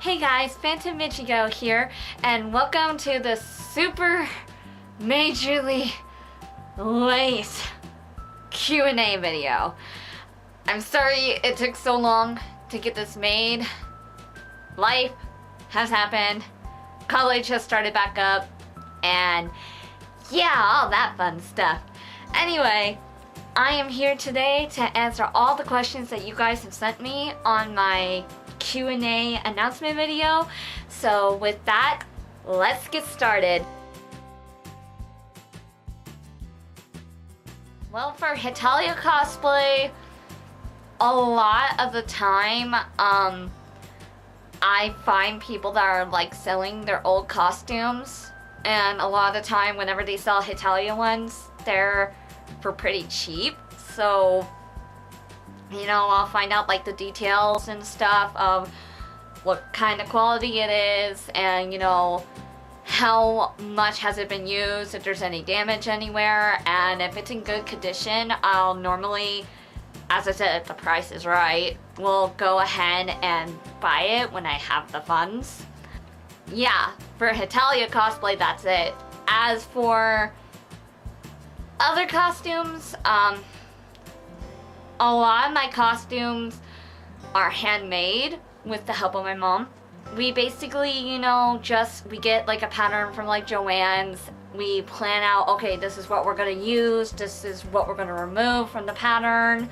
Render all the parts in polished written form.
Hey guys, PhantomIchigo here, and welcome to the super majorly late Q&A video. I'm sorry it took so long to get this made. Life has happened, college has started back up, and yeah, all that fun stuff. Anyway, I am here today to answer all the questions that you guys have sent me on my Q&A announcement video. So with that, let's get started. Well, for Hetalia cosplay, a lot of the time, I find people that are like selling their old costumes, and a lot of the time whenever they sell Hetalia ones, they're for pretty cheap. So, you know, I'll find out like the details and stuff of what kind of quality it is, and you know, how much has it been used, if there's any damage anywhere, and if it's in good condition, I'll normally, as I said, if the price is right, we'll go ahead and buy it when I have the funds. Yeah, for Hetalia cosplay, that's it. As for other costumes, a lot of my costumes are handmade with the help of my mom. We basically, you know, we get like a pattern from like Joann's. We plan out, okay, this is what we're gonna use, this is what we're gonna remove from the pattern.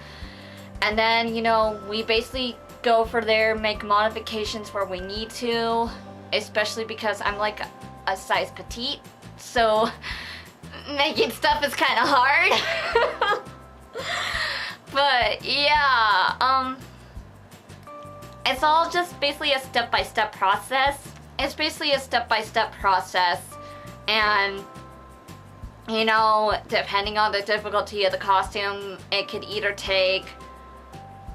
And then, you know, we basically go for there, make modifications where we need to, especially because I'm like a size petite, so making stuff is kind of hard. But yeah, it's all just basically a step-by-step process. It's basically a step-by-step process, and you know, depending on the difficulty of the costume, it could either take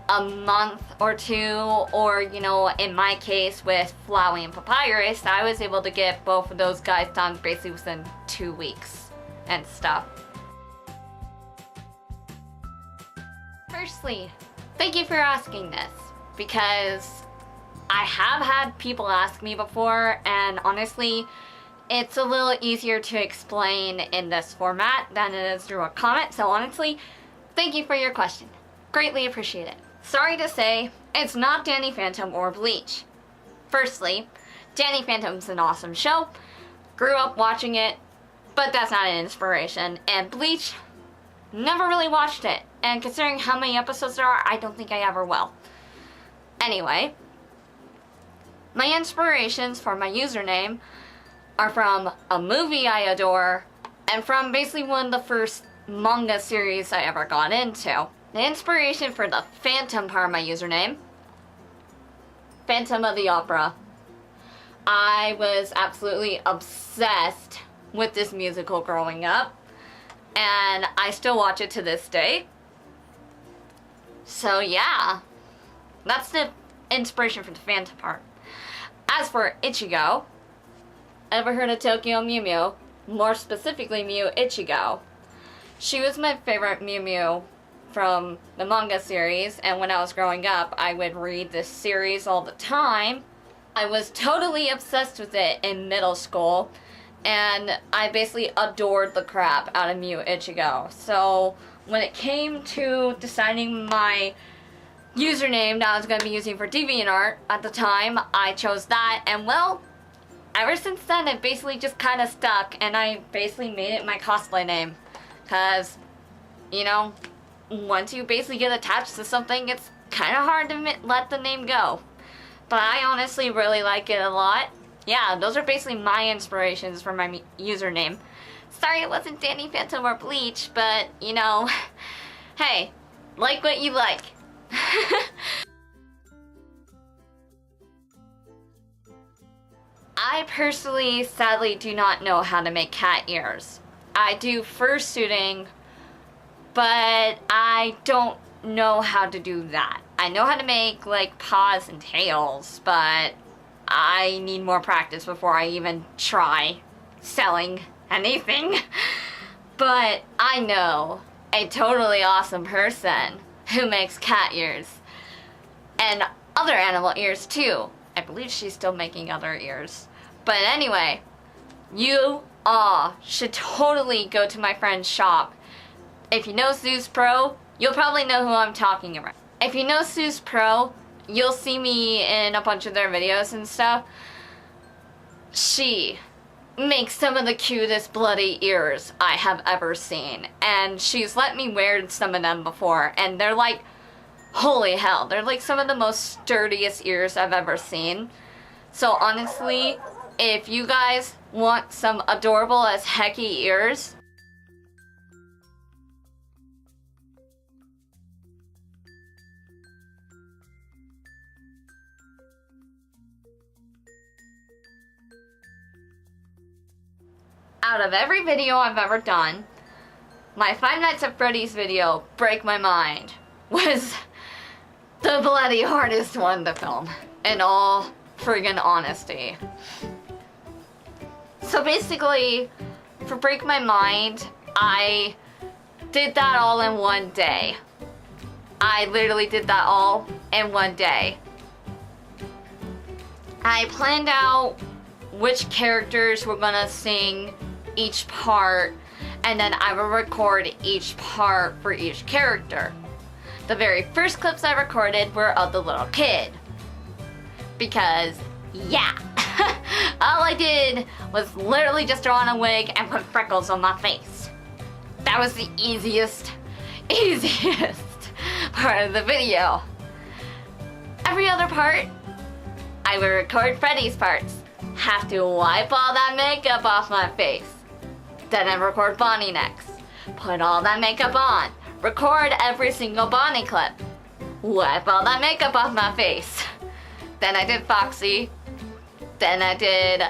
a month or two, or you know, in my case with Flowey and Papyrus, I was able to get both of those guys done basically within 2 weeks and stuff. Firstly, thank you for asking this, because I have had people ask me before, and honestly, it's a little easier to explain in this format than it is through a comment, so honestly, thank you for your question. Greatly appreciate it. Sorry to say, it's not Danny Phantom or Bleach. Firstly, Danny Phantom's an awesome show, grew up watching it, but that's not an inspiration, and Bleach, never really watched it, and considering how many episodes there are, I don't think I ever will. Anyway, my inspirations for my username are from a movie I adore, and from basically one of the first manga series I ever got into. The inspiration for the Phantom part of my username, Phantom of the Opera. I was absolutely obsessed with this musical growing up, and I still watch it to this day. So yeah, that's the inspiration for the Phantom part. As for Ichigo, ever heard of Tokyo Mew Mew? More specifically, Mew Ichigo. She was my favorite Mew Mew from the manga series, and when I was growing up, I would read this series all the time. I was totally obsessed with it in middle school, and I basically adored the crap out of Mew Ichigo. So when it came to deciding my username that I was going to be using for DeviantArt at the time, I chose that, and well, ever since then it basically just kind of stuck, and I basically made it my cosplay name. Because, you know, once you basically get attached to something, it's kind of hard to let the name go. But I honestly really like it a lot. Yeah, those are basically my inspirations for my username. Sorry it wasn't Danny Phantom or Bleach, but, you know, hey, like what you like. I personally, sadly, do not know how to make cat ears. I do fursuiting, but I don't know how to do that. I know how to make, like, paws and tails, but I need more practice before I even try selling anything. But I know a totally awesome person who makes cat ears. And other animal ears too. I believe she's still making other ears. But anyway, you all should totally go to my friend's shop. If you know Zeus Pro, you'll probably know who I'm talking about. If you know Zeus Pro, you'll see me in a bunch of their videos and stuff. She makes some of the cutest bloody ears I have ever seen. And she's let me wear some of them before, and they're like, holy hell, they're like some of the most sturdiest ears I've ever seen. So honestly, if you guys want some adorable as hecky ears, out of every video I've ever done, my Five Nights at Freddy's video, Break My Mind, was the bloody hardest one to film, in all friggin' honesty. So basically, for Break My Mind, I did that all in one day. I literally did that all in one day. I planned out which characters were gonna sing each part, and then I would record each part for each character. The very first clips I recorded were of the little kid. Because, yeah, all I did was literally just throw on a wig and put freckles on my face. That was the easiest part of the video. Every other part, I would record Freddy's parts. Have to wipe all that makeup off my face. Then I record Bonnie next. Put all that makeup on. Record every single Bonnie clip. Wipe all that makeup off my face. Then I did Foxy. Then I did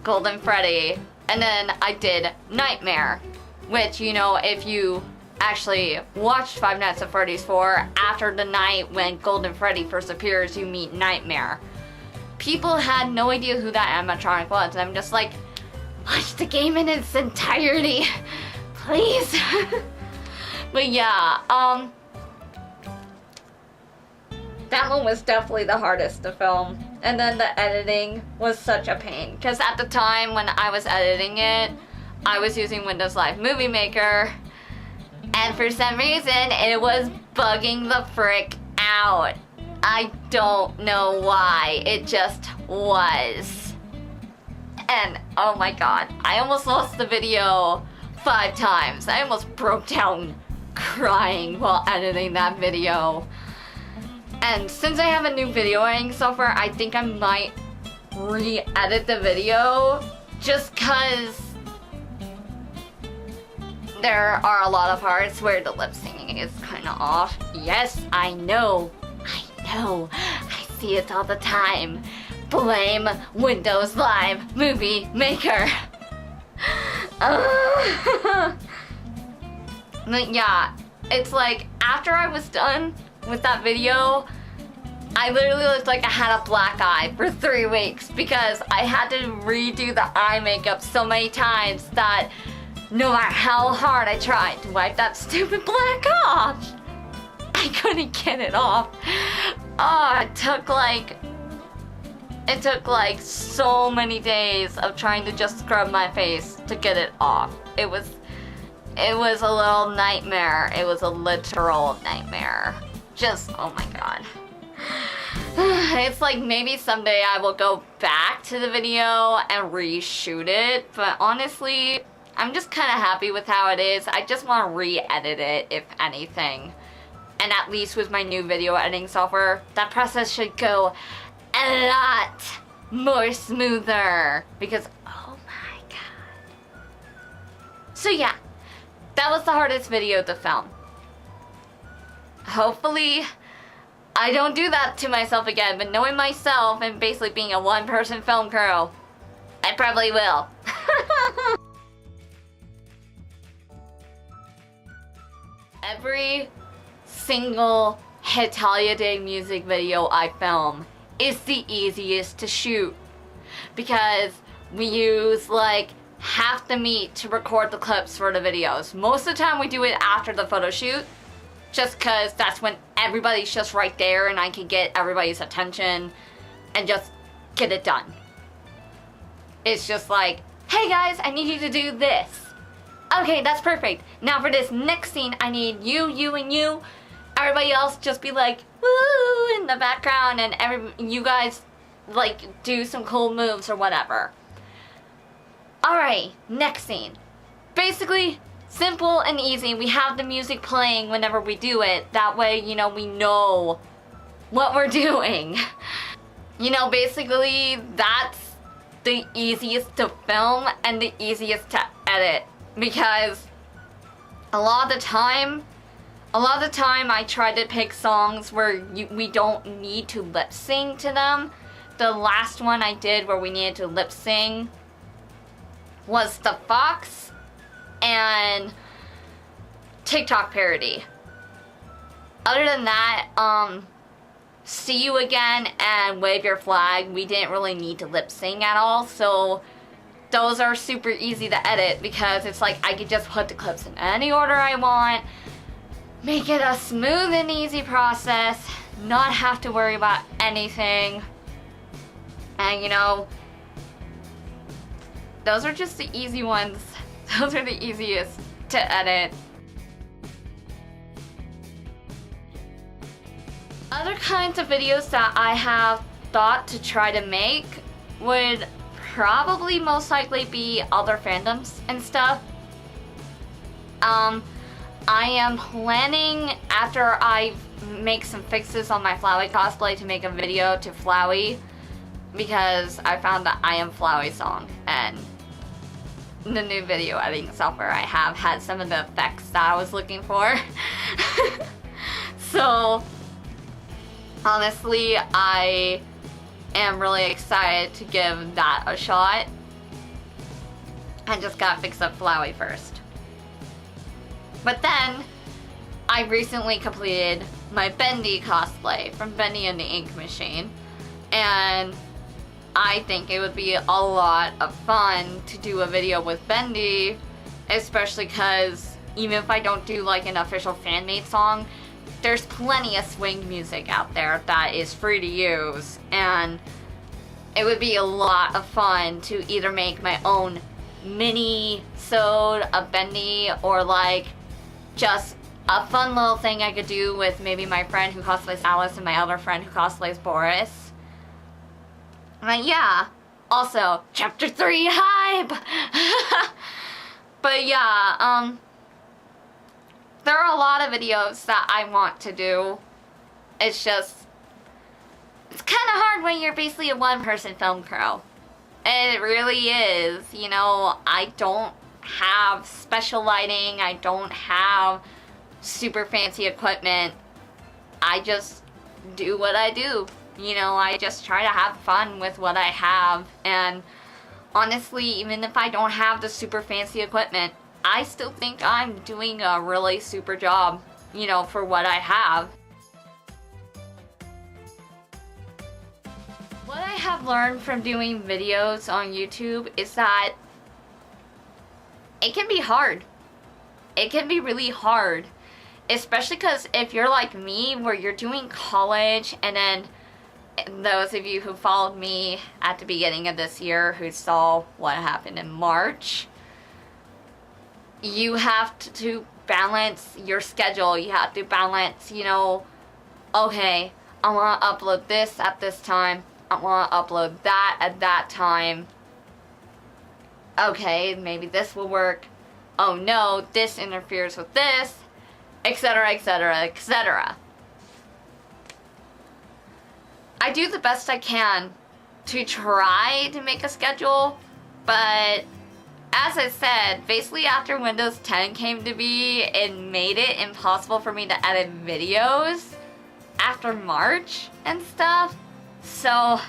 Golden Freddy. And then I did Nightmare. Which, you know, if you actually watched Five Nights at Freddy's 4, after the night when Golden Freddy first appears, you meet Nightmare. People had no idea who that animatronic was, and I'm just like, watch the game in its entirety, please. But yeah, that one was definitely the hardest to film. And then the editing was such a pain, because at the time when I was editing it, I was using Windows Live Movie Maker, and for some reason it was bugging the frick out. I don't know why, it just was. And oh my god, I almost lost the video 5 times. I almost broke down crying while editing that video. And since I have a new video editing software, I think I might re-edit the video just cause there are a lot of parts where the lip syncing is kind of off. Yes, I know, I see it all the time. Blame Windows Live Movie Maker. But yeah, it's like after I was done with that video, I literally looked like I had a black eye for 3 weeks because I had to redo the eye makeup so many times that no matter how hard I tried to wipe that stupid black off, I couldn't get it off. Oh, it took like so many days of trying to just scrub my face to get it off. It was a little nightmare. It was a literal nightmare. Just, oh my god. It's like maybe someday I will go back to the video and reshoot it, but honestly, I'm just kind of happy with how it is. I just want to re-edit it, if anything. And at least with my new video editing software, that process should go a lot more smoother. Because, oh my god. So yeah, that was the hardest video to film. Hopefully, I don't do that to myself again, but knowing myself and basically being a one-person film crew, I probably will. Every single Hetalia Day music video I film is the easiest to shoot because we use like half the meat to record the clips for the videos. Most of the time we do it after the photo shoot just because that's when everybody's just right there and I can get everybody's attention. and just get it done. It's just like, hey guys, I need you to do this. Okay, that's perfect. Now for this next scene, I need you, you, and you. Everybody else just be like, woo, in the background, and you guys, like, do some cool moves or whatever. Alright, next scene. Basically, simple and easy. We have the music playing whenever we do it. That way, you know, we know what we're doing. You know, basically, that's the easiest to film and the easiest to edit. Because a lot of the time I try to pick songs where we don't need to lip sync to them. The last one I did where we needed to lip sync was the Fox and TikTok parody. Other than that, See You Again and Wave Your Flag, we didn't really need to lip sync at all, so those are super easy to edit because it's like I could just put the clips in any order I want, make it a smooth and easy process, not have to worry about anything, and you know, those are just the easy ones. Those are the easiest to edit. Other kinds of videos that I have thought to try to make would probably most likely be other fandoms and stuff. I am planning, after I make some fixes on my Flowey cosplay, to make a video to Flowey, because I found the I Am Flowey song, and the new video editing software I have had some of the effects that I was looking for. So honestly, I am really excited to give that a shot. I just gotta fix up Flowey first. But then, I recently completed my Bendy cosplay from Bendy and the Ink Machine, and I think it would be a lot of fun to do a video with Bendy, especially because even if I don't do like an official fan-made song, there's plenty of swing music out there that is free to use, and it would be a lot of fun to either make my own mini-sode of Bendy, or like just a fun little thing I could do with maybe my friend who cosplays Alice and my other friend who cosplays Boris. But yeah, also, Chapter 3 hype! But yeah, there are a lot of videos that I want to do. It's just, it's kind of hard when you're basically a one-person film crew. It really is. You know, I don't have special lighting. I don't have super fancy equipment. I just do what I do. You know, I just try to have fun with what I have. And honestly, even if I don't have the super fancy equipment, I still think I'm doing a really super job, you know, for what I have. What I have learned from doing videos on YouTube is that it can be hard. It can be really hard. Especially because if you're like me, where you're doing college, and then those of you who followed me at the beginning of this year who saw what happened in March, you have to balance your schedule. You have to balance, you know, okay, I want to upload this at this time. I want to upload that at that time. Okay, maybe this will work. Oh no, this interferes with this, etc., etc., etc. I do the best I can to try to make a schedule, but as I said, basically after Windows 10 came to be, it made it impossible for me to edit videos after March and stuff. So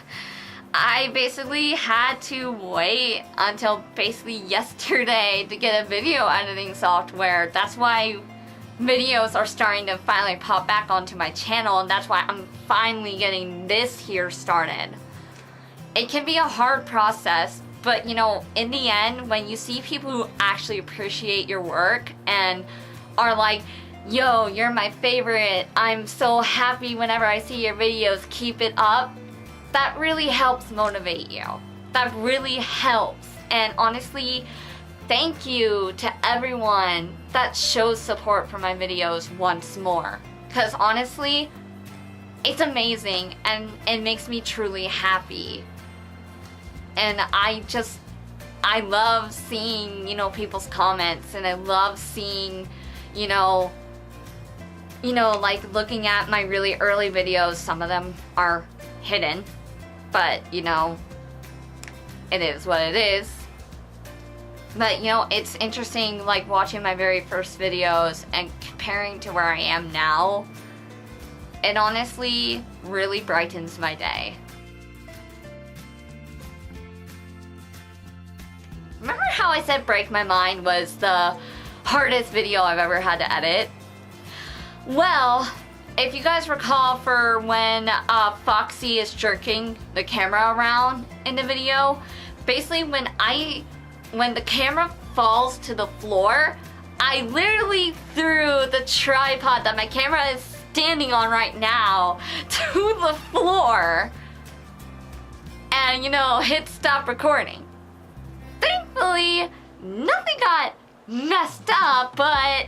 I basically had to wait until basically yesterday to get a video editing software. That's why videos are starting to finally pop back onto my channel, and that's why I'm finally getting this here started. It can be a hard process, but you know, in the end, when you see people who actually appreciate your work and are like, yo, you're my favorite, I'm so happy whenever I see your videos, keep it up, that really helps motivate you. That really helps. And honestly, thank you to everyone that shows support for my videos once more. Because honestly, it's amazing and it makes me truly happy. And I love seeing, you know, people's comments, and I love seeing, you know, like looking at my really early videos. Some of them are hidden, but you know, it is what it is. But you know, it's interesting like watching my very first videos and comparing to where I am now. It honestly really brightens my day. Remember how I said Break My Mind was the hardest video I've ever had to edit? Well, if you guys recall for when Foxy is jerking the camera around in the video, basically when the camera falls to the floor, I literally threw the tripod that my camera is standing on right now to the floor and, you know, hit stop recording. Thankfully, nothing got messed up, but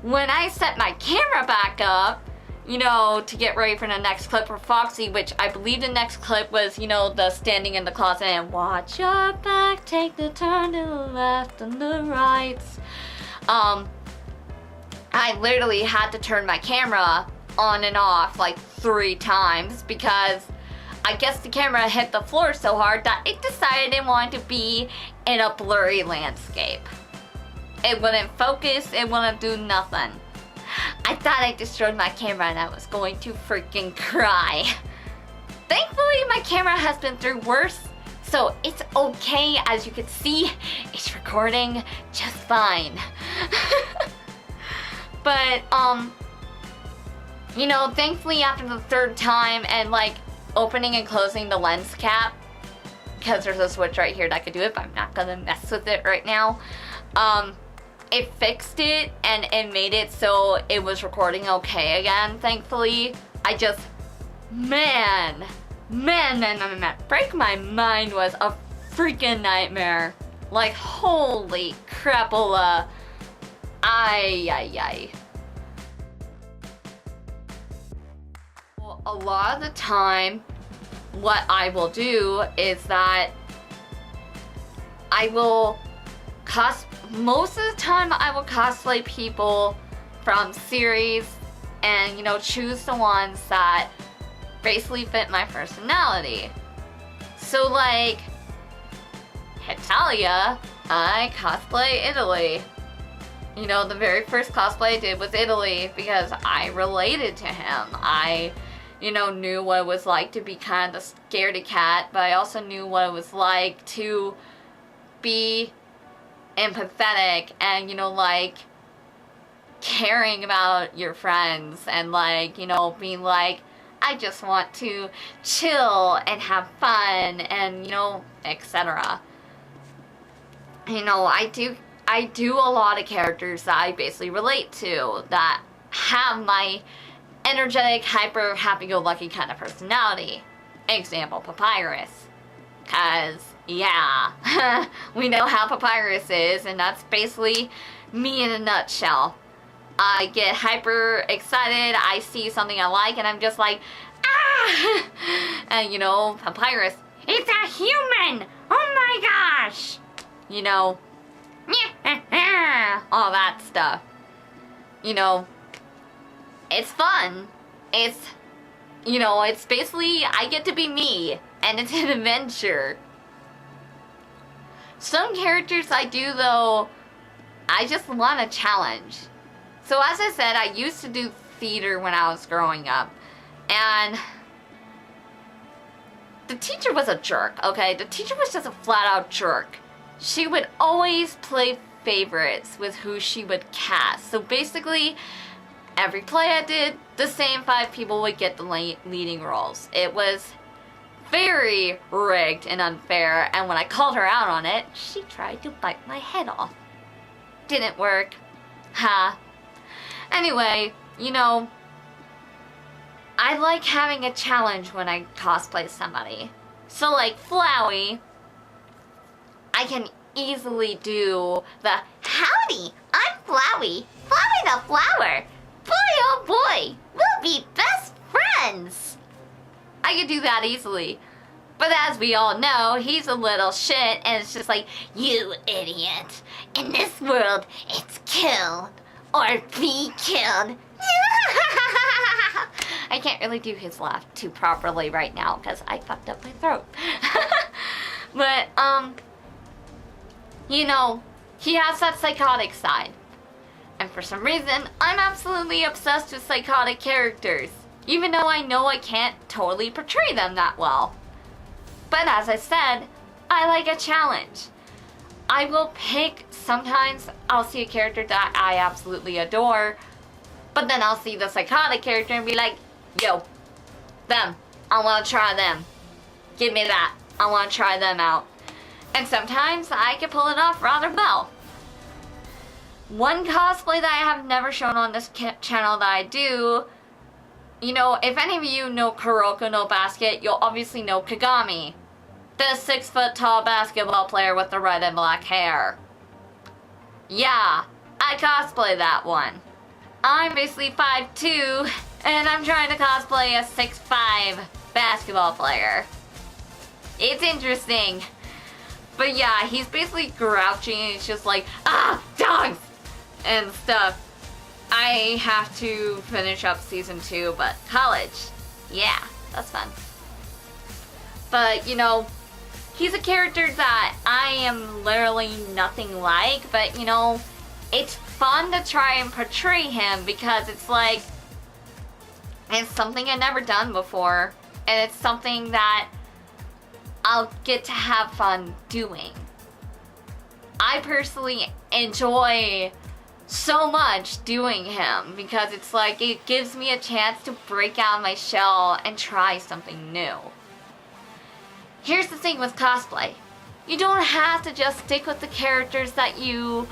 when I set my camera back up, you know, to get ready for the next clip for Foxy, which I believe the next clip was, you know, the standing in the closet and watch your back, take the turn to the left and the right. I literally had to turn my camera on and off like 3 times because I guess the camera hit the floor so hard that it decided it wanted to be in a blurry landscape. It wouldn't focus, it wouldn't do nothing. I thought I destroyed my camera and I was going to freaking cry. Thankfully, my camera has been through worse, so it's okay. As you can see, it's recording just fine. But, you know, thankfully after the 3rd time and like opening and closing the lens cap, because there's a switch right here that could do it, but I'm not gonna mess with it right now. It fixed it and it made it so it was recording okay again, thankfully. I just, man. Break My Mind was a freaking nightmare. Like, holy crapola. Ay. Well, a lot of the time, what I will do is that I will most of the time I will cosplay people from series and, you know, choose the ones that basically fit my personality. So like Hetalia, I cosplay Italy. You know, the very first cosplay I did was Italy because I related to him. I, you know, knew what it was like to be kind of the scaredy cat, but I also knew what it was like to be empathetic and, you know, like caring about your friends and, like, you know, being like, I just want to chill and have fun and, you know, etc. You know, I do a lot of characters that I basically relate to that have my energetic, hyper, happy-go-lucky kind of personality. Example, Papyrus. Cause, yeah, we know how Papyrus is, and that's basically me in a nutshell. I get hyper excited, I see something I like, and I'm just like, ah! And, you know, Papyrus, it's a human! Oh my gosh! You know, all that stuff. You know, it's fun. It's, you know, it's basically, I get to be me, and it's an adventure. Some characters I do, though, I just want a challenge. So as I said, I used to do theater when I was growing up, and the teacher was a jerk, okay? The teacher was just a flat-out jerk. She would always play favorites with who she would cast. So basically, every play I did, the same 5 people would get the leading roles. It was very rigged and unfair, and when I called her out on it, she tried to bite my head off. Didn't work. Ha. Anyway, you know, I like having a challenge when I cosplay somebody. So like Flowey, I can easily do the howdy, I'm Flowey, Flowey the flower. Boy oh boy, we'll be best friends. I could do that easily. But as we all know, he's a little shit and it's just like, you idiot. In this world, it's kill or be killed. I can't really do his laugh too properly right now because I fucked up my throat. But, you know, he has that psychotic side. And for some reason, I'm absolutely obsessed with psychotic characters. Even though I know I can't totally portray them that well. But as I said, I like a challenge. I will pick, sometimes I'll see a character that I absolutely adore, but then I'll see the psychotic character and be like, yo, them, I want to try them. Give me that, I want to try them out. And sometimes I can pull it off rather well. One cosplay that I have never shown on this channel that I do, you know, if any of you know Kuroko no Basket, you'll obviously know Kagami. The 6-foot-tall basketball player with the red and black hair. Yeah, I cosplay that one. I'm basically 5'2", and I'm trying to cosplay a 6'5" basketball player. It's interesting. But yeah, he's basically grouchy and he's just like, ah, dogs! And stuff. I have to finish up season 2, but college. Yeah, that's fun. But, you know, he's a character that I am literally nothing like, but, you know, it's fun to try and portray him because it's like, it's something I've never done before, and it's something that I'll get to have fun doing. I personally enjoy so much doing him because it's like, it gives me a chance to break out of my shell and try something new. Here's the thing with cosplay. You don't have to just stick with the characters that you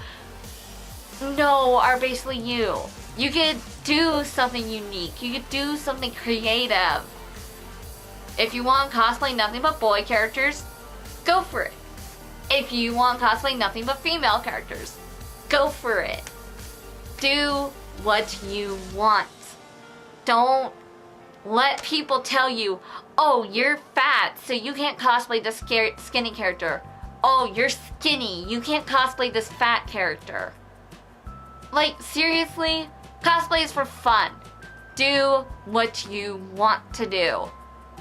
know are basically you. You could do something unique. You could do something creative. If you want cosplay nothing but boy characters, go for it. If you want cosplay nothing but female characters, go for it. Do what you want. Don't let people tell you, oh, you're fat, so you can't cosplay this skinny character. Oh, you're skinny, you can't cosplay this fat character. Like, seriously, cosplay is for fun. Do what you want to do.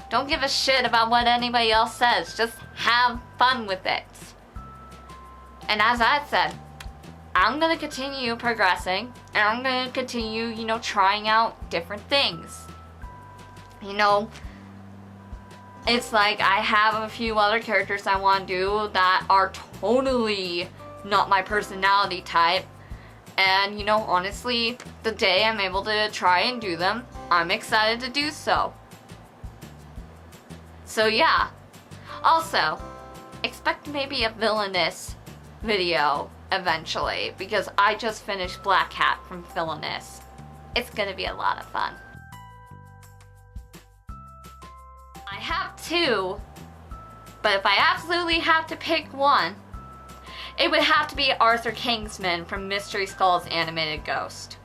Don't give a shit about what anybody else says. Just have fun with it. And as I said, I'm gonna continue progressing, and I'm gonna continue, you know, trying out different things. You know, it's like I have a few other characters I want to do that are totally not my personality type. And, you know, honestly, the day I'm able to try and do them, I'm excited to do so. So yeah. Also, expect maybe a villainous video eventually, because I just finished Black Hat from Villainous. It's gonna be a lot of fun. I have two, but if I absolutely have to pick one, it would have to be Arthur Kingsman from Mystery Skulls Animated Ghost.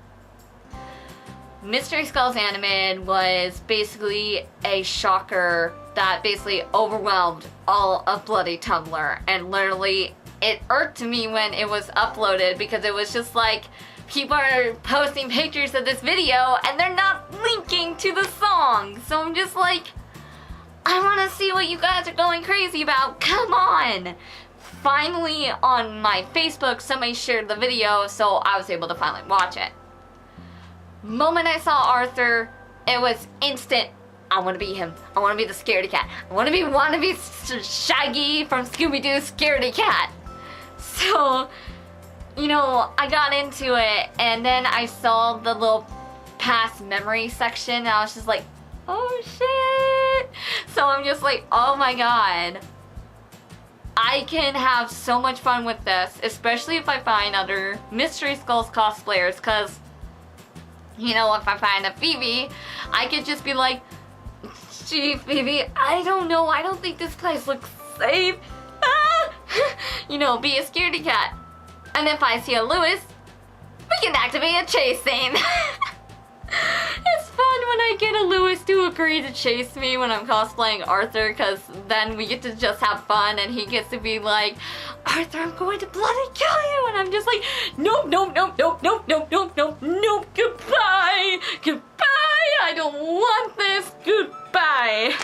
Mystery Skulls Animated was basically a shocker that basically overwhelmed all of Bloody Tumblr, and literally it irked me when it was uploaded because it was just like, people are posting pictures of this video and they're not linking to the song. So I'm just like, I want to see what you guys are going crazy about. Come on! Finally, on my Facebook, somebody shared the video, so I was able to finally watch it. Moment I saw Arthur, it was instant. I want to be him. I want to be the scaredy cat. I want to be Shaggy from Scooby-Doo's Scaredy Cat. So, you know, I got into it, and then I saw the little past memory section, and I was just like, oh shit! So I'm just like, oh my god. I can have so much fun with this, especially if I find other Mystery Skulls cosplayers, because You know, if I find a Phoebe, I could just be like, gee, Phoebe, I don't know, I don't think this place looks safe. Ah! You know, be a scaredy cat. And if I see a Lewis, we can activate a chase scene. It's fun when I get a Lewis to agree to chase me when I'm cosplaying Arthur, because then we get to just have fun and he gets to be like, Arthur, I'm going to bloody kill you, and I'm just like, nope, nope, nope, nope, nope, nope, nope, nope, nope, goodbye, goodbye, I don't want this, goodbye.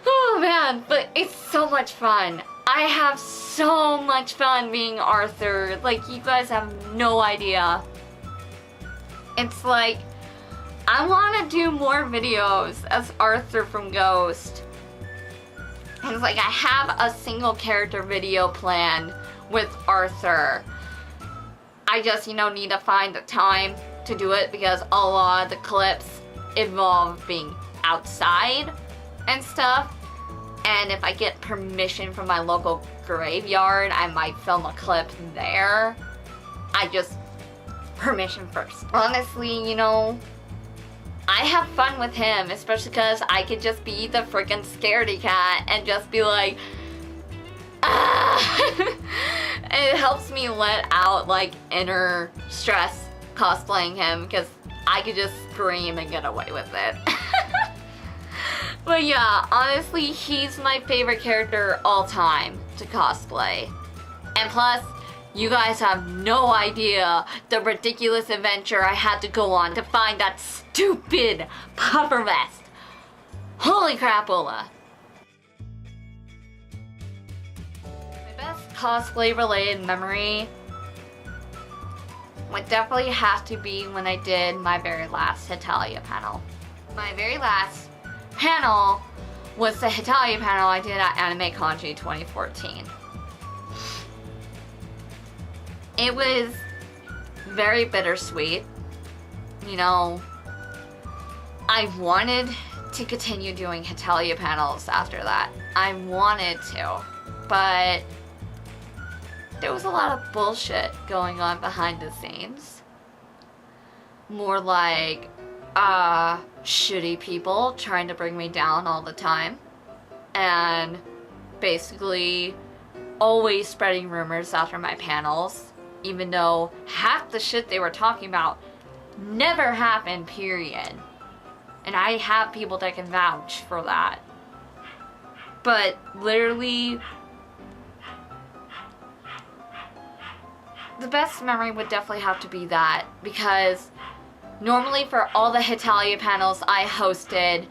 Oh man, but it's so much fun. I have so much fun being Arthur, like you guys have no idea. It's like, I want to do more videos as Arthur from Ghost. And it's like, I have a single character video planned with Arthur. I just, you know, need to find the time to do it because a lot of the clips involve being outside and stuff. And if I get permission from my local graveyard, I might film a clip there. Permission first. Honestly, you know, I have fun with him, especially because I could just be the freaking scaredy cat and just be like, ah! It helps me let out like inner stress cosplaying him because I could just scream and get away with it. But yeah, honestly, he's my favorite character all time to cosplay. And plus, you guys have no idea the ridiculous adventure I had to go on to find that stupid puffer vest. Holy crapola. My best cosplay related memory would definitely have to be when I did my very last Hetalia panel. My very last panel was the Hetalia panel I did at Anime Kanji 2014. It was very bittersweet. You know, I wanted to continue doing Hetalia panels after that. I wanted to, but there was a lot of bullshit going on behind the scenes. More like, shitty people trying to bring me down all the time. And basically always spreading rumors after my panels. Even though half the shit they were talking about never happened, period. And I have people that can vouch for that. But literally, the best memory would definitely have to be that. Because normally for all the Hetalia panels I hosted,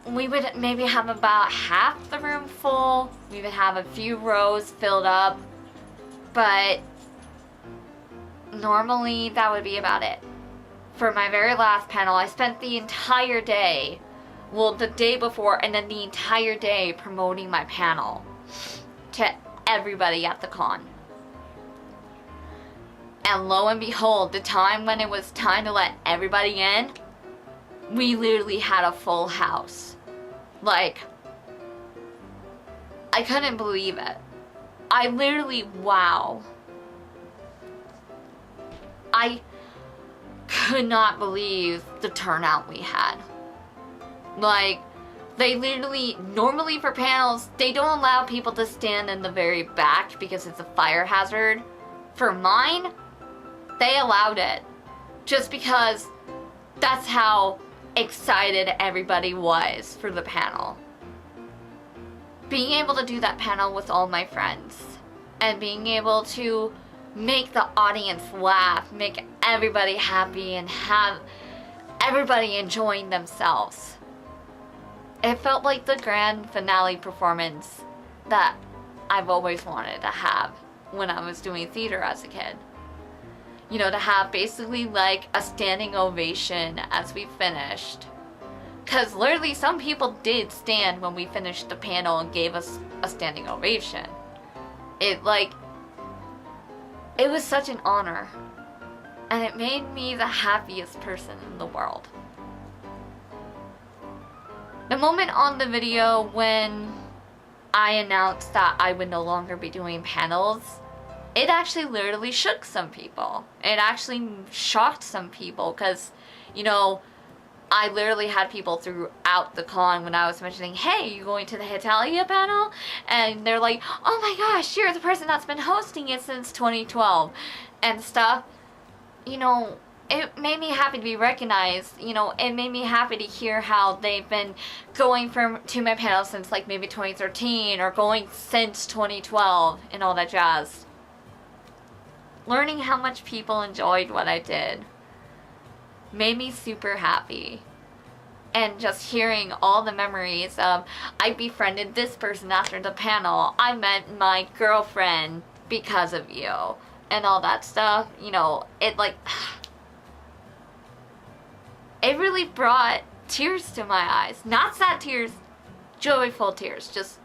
we would maybe have about half the room full. We would have a few rows filled up. But normally that would be about it. For my very last panel, I spent the entire day, well, the day before and then the entire day promoting my panel to everybody at the con. And lo and behold, the time when it was time to let everybody in, we literally had a full house. Like, I couldn't believe it. I literally, wow. I could not believe the turnout we had. Like, they literally, normally for panels, they don't allow people to stand in the very back because it's a fire hazard. For mine, they allowed it. Just because that's how excited everybody was for the panel. Being able to do that panel with all my friends and being able to make the audience laugh, make everybody happy, and have everybody enjoying themselves. It felt like the grand finale performance that I've always wanted to have when I was doing theater as a kid. You know, to have basically like a standing ovation as we finished. Because literally some people did stand when we finished the panel and gave us a standing ovation. It was such an honor. And it made me the happiest person in the world. The moment on the video when I announced that I would no longer be doing panels, it actually literally shook some people. It actually shocked some people because, you know, I literally had people throughout the con when I was mentioning, hey, you going to the Hetalia panel? And they're like, oh my gosh, you're the person that's been hosting it since 2012 and stuff. You know, it made me happy to be recognized. You know, it made me happy to hear how they've been going to my panel since like maybe 2013 or going since 2012 and all that jazz. Learning how much people enjoyed what I did made me super happy. And just hearing all the memories of, I befriended this person after the panel, I met my girlfriend because of you, and all that stuff, you know, it like, it really brought tears to my eyes. Not sad tears, joyful tears, just,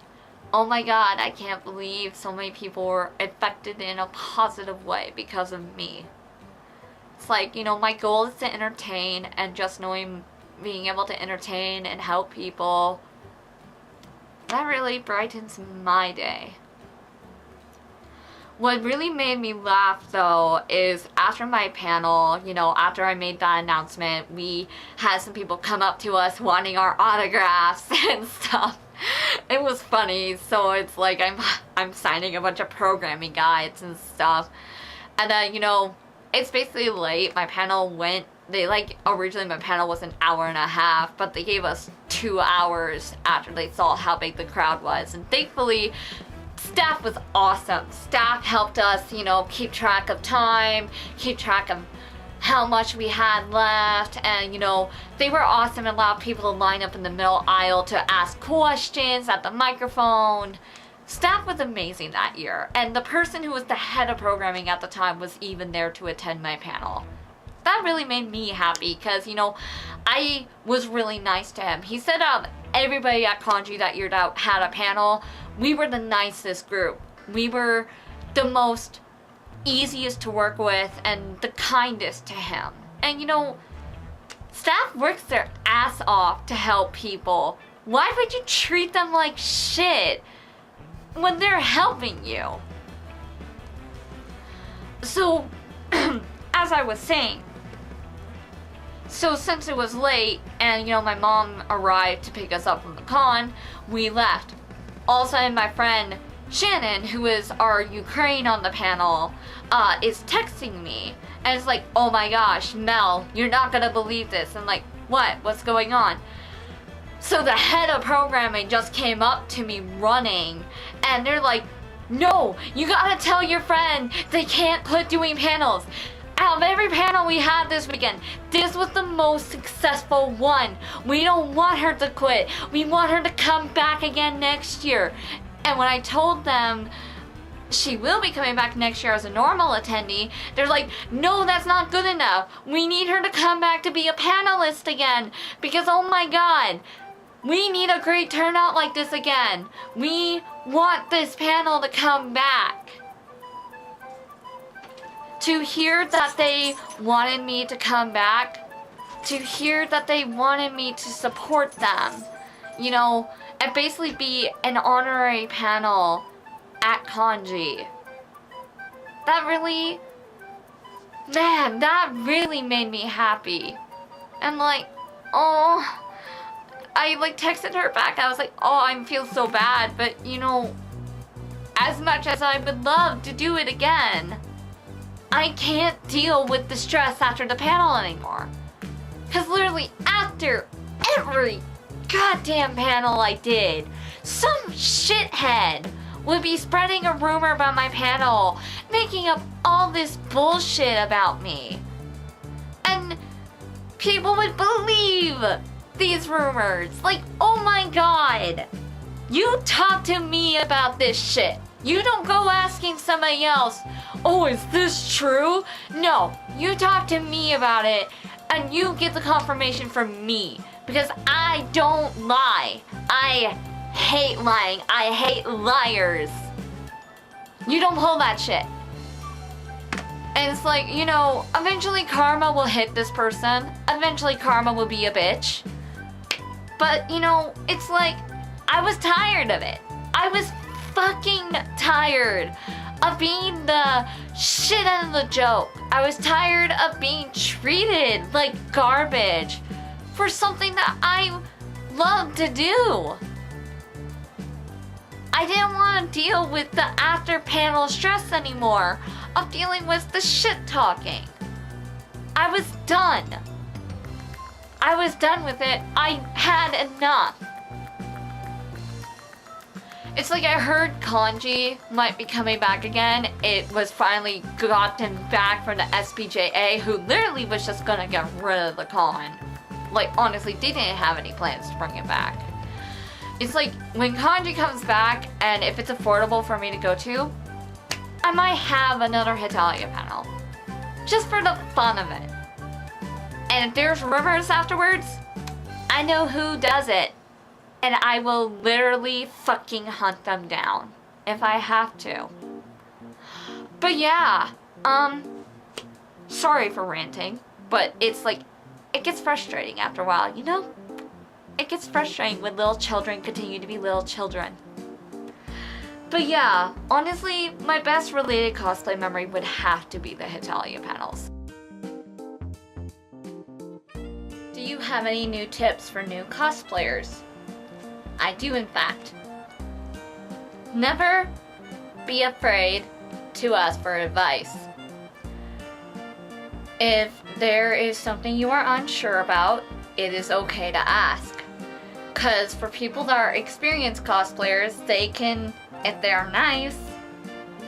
oh my god, I can't believe so many people were affected in a positive way because of me. It's like, you know, my goal is to entertain, and just knowing, being able to entertain and help people, that really brightens my day. What really made me laugh, though, is after my panel, you know, after I made that announcement, we had some people come up to us wanting our autographs and stuff. It was funny, so it's like I'm signing a bunch of programming guides and stuff. And then, you know, it's basically late. My panel went, originally my panel was an hour and a half, but they gave us 2 hours after they saw how big the crowd was. And thankfully, staff was awesome. Staff helped us, you know, keep track of time, keep track of how much we had left, and, you know, they were awesome and allowed people to line up in the middle aisle to ask questions at the microphone. Staff was amazing that year, and the person who was the head of programming at the time was even there to attend my panel. That really made me happy because, you know, I was really nice to him. He said everybody at Kanji that year that had a panel, we were the nicest group. We were the most easiest to work with and the kindest to him. And, you know, staff works their ass off to help people. Why would you treat them like shit when they're helping you? So, as I was saying, so since it was late and, you know, my mom arrived to pick us up from the con, we left. All of a sudden, my friend Shannon, who is our Ukraine on the panel, is texting me. And it's like, oh my gosh, Mel, you're not gonna believe this. I'm like, what? What's going on? So the head of programming just came up to me running, and they're like, no, you gotta tell your friend they can't quit doing panels. Out of every panel we had this weekend, this was the most successful one. We don't want her to quit. We want her to come back again next year. And when I told them she will be coming back next year as a normal attendee, they're like, no, that's not good enough. We need her to come back to be a panelist again. Because, oh my god, we need a great turnout like this again. We want this panel to come back. To hear that they wanted me to come back, to hear that they wanted me to support them, you know, and basically be an honorary panel at Kanji. That really, man, that really made me happy. And like, oh, I like texted her back. I was like, oh, I feel so bad, but you know, as much as I would love to do it again, I can't deal with the stress after the panel anymore. Cause literally after every goddamn panel I did, some shithead would be spreading a rumor about my panel, making up all this bullshit about me. And people would believe these rumors. Like, oh my god, you talk to me about this shit. You don't go asking somebody else, oh, is this true? No, you talk to me about it, and you get the confirmation from me. Because I don't lie. I hate lying. I hate liars. You don't hold that shit. And it's like, you know, eventually karma will hit this person. Eventually karma will be a bitch. But, you know, it's like, I was tired of it. I was fucking tired of being the shit out of the joke. I was tired of being treated like garbage for something that I love to do. I didn't want to deal with the after panel stress anymore of dealing with the shit talking. I was done. I was done with it. I had enough. It's like I heard Kanji might be coming back again. It was finally gotten back from the SPJA, who literally was just gonna get rid of the con. Like, honestly, they didn't have any plans to bring it back. It's like, when Kanji comes back, and if it's affordable for me to go to, I might have another Hetalia panel. Just for the fun of it. And if there's rumors afterwards, I know who does it. And I will literally fucking hunt them down if I have to. But yeah, sorry for ranting, but it's like, it gets frustrating after a while, you know? It gets frustrating when little children continue to be little children. But yeah, honestly, my best related cosplay memory would have to be the Hetalia panels. Do you have any new tips for new cosplayers? I do, in fact. Never be afraid to ask for advice. If there is something you are unsure about, it is okay to ask. Because for people that are experienced cosplayers, they can, if they're nice,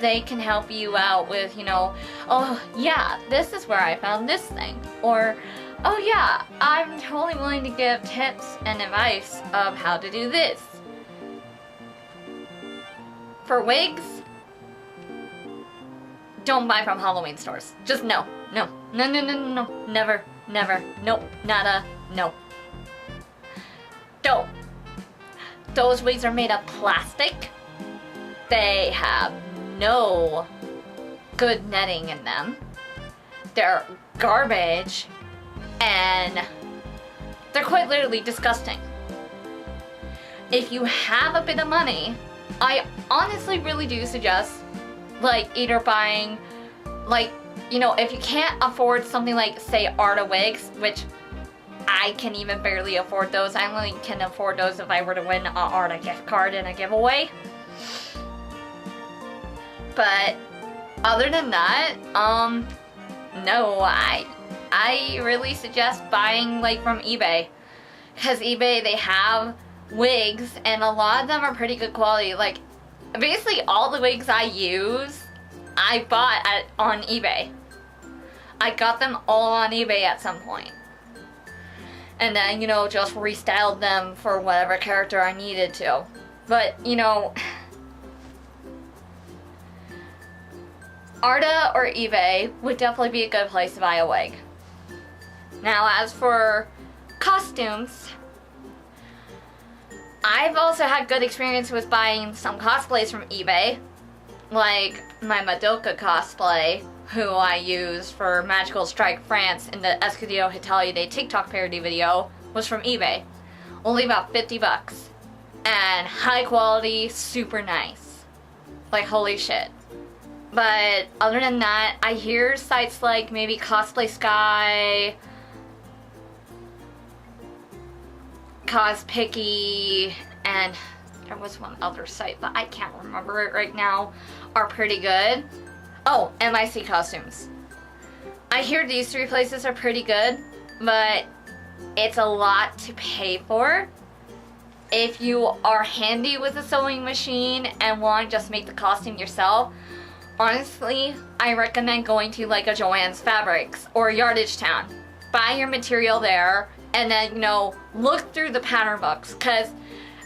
they can help you out with, you know, oh yeah, this is where I found this thing. Or, oh yeah, I'm totally willing to give tips and advice of how to do this. For wigs, don't buy from Halloween stores. Just no, never, nope, nada, no. Don't. Those wigs are made of plastic. They have no good netting in them. They're garbage. And they're quite literally disgusting. If you have a bit of money, I honestly really do suggest, like, either buying, like, you know, if you can't afford something like, say, Arta wigs, which I can even barely afford those. I only can afford those if I were to win an Arta gift card in a giveaway. But other than that, no, I really suggest buying, like, from eBay. Because eBay, they have wigs, and a lot of them are pretty good quality. Like, basically all the wigs I use, I bought on eBay. I got them all on eBay at some point. And then, you know, just restyled them for whatever character I needed to. But, you know, Arta or eBay would definitely be a good place to buy a wig. Now, as for costumes, I've also had good experience with buying some cosplays from eBay. Like my Madoka cosplay, who I used for Magical Strike France in the Escudio Hetalia Day TikTok parody video, was from eBay. Only about 50 bucks. And high quality, super nice. Like, holy shit. But other than that, I hear sites like maybe Cosplay Sky, Cospicky, and there was one other site, but I can't remember it right now, are pretty good. Oh, MIC Costumes. I hear these three places are pretty good, but it's a lot to pay for. If you are handy with a sewing machine and want to just make the costume yourself, honestly, I recommend going to like a Joann's Fabrics or Yardage Town. Buy your material there, and then, you know, look through the pattern books, because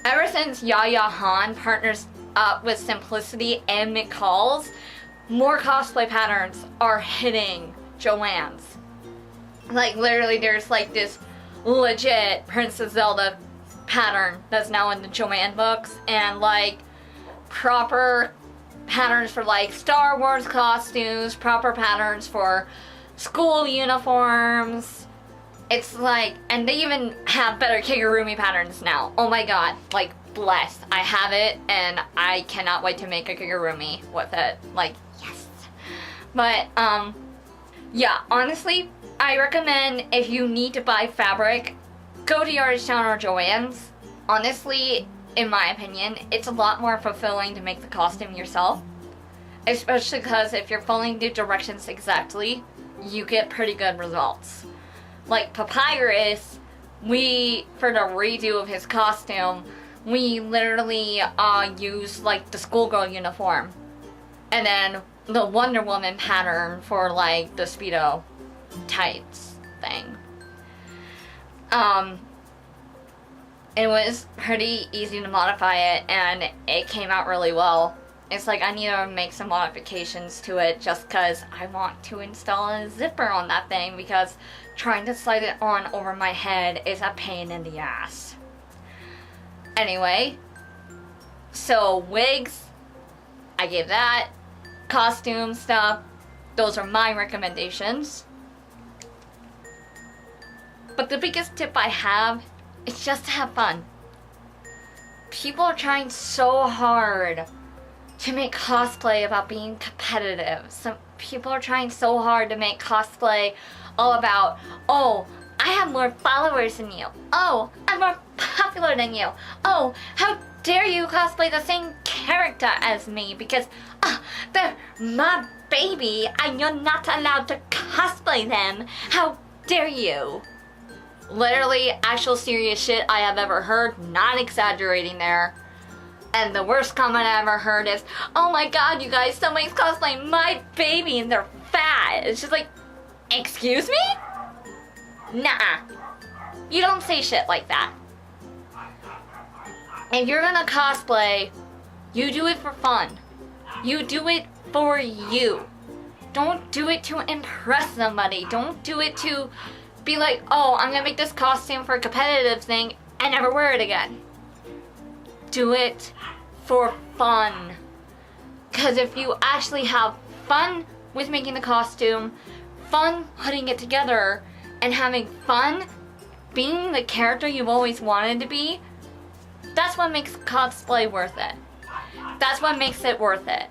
ever since Yaya Han partners up with Simplicity and McCall's, more cosplay patterns are hitting Joann's. Like, literally, there's like this legit Princess Zelda pattern that's now in the Joann books, and like proper patterns for like Star Wars costumes, proper patterns for school uniforms. It's like, and they even have better Kigurumi patterns now. Oh my god, like blessed. I have it, and I cannot wait to make a Kigurumi with it. Like, yes. But, yeah, honestly, I recommend if you need to buy fabric, go to Yardstown or Joann's. Honestly, in my opinion, it's a lot more fulfilling to make the costume yourself. Especially because if you're following the directions exactly, you get pretty good results. Like Papyrus, for the redo of his costume, we literally used like the schoolgirl uniform. And then the Wonder Woman pattern for like the Speedo tights thing. It was pretty easy to modify it, and it came out really well. It's like I need to make some modifications to it just because I want to install a zipper on that thing, because trying to slide it on over my head is a pain in the ass. Anyway, so wigs, I gave that. Costume stuff, those are my recommendations. But the biggest tip I have is just to have fun. People are trying so hard to make cosplay about being competitive. Some people are trying so hard to make cosplay all about, oh, I have more followers than you. Oh, I'm more popular than you. Oh, how dare you cosplay the same character as me because they're my baby and you're not allowed to cosplay them. How dare you? Literally, actual serious shit I have ever heard, not exaggerating there. And the worst comment I ever heard is, oh my god, you guys, somebody's cosplaying my baby and they're fat. It's just like, excuse me? Nah. You don't say shit like that. If you're gonna cosplay, you do it for fun. You do it for you. Don't do it to impress somebody. Don't do it to be like, oh, I'm gonna make this costume for a competitive thing and never wear it again. Do it for fun. Because if you actually have fun with making the costume, fun putting it together, and having fun being the character you've always wanted to be, that's what makes cosplay worth it. That's what makes it worth it.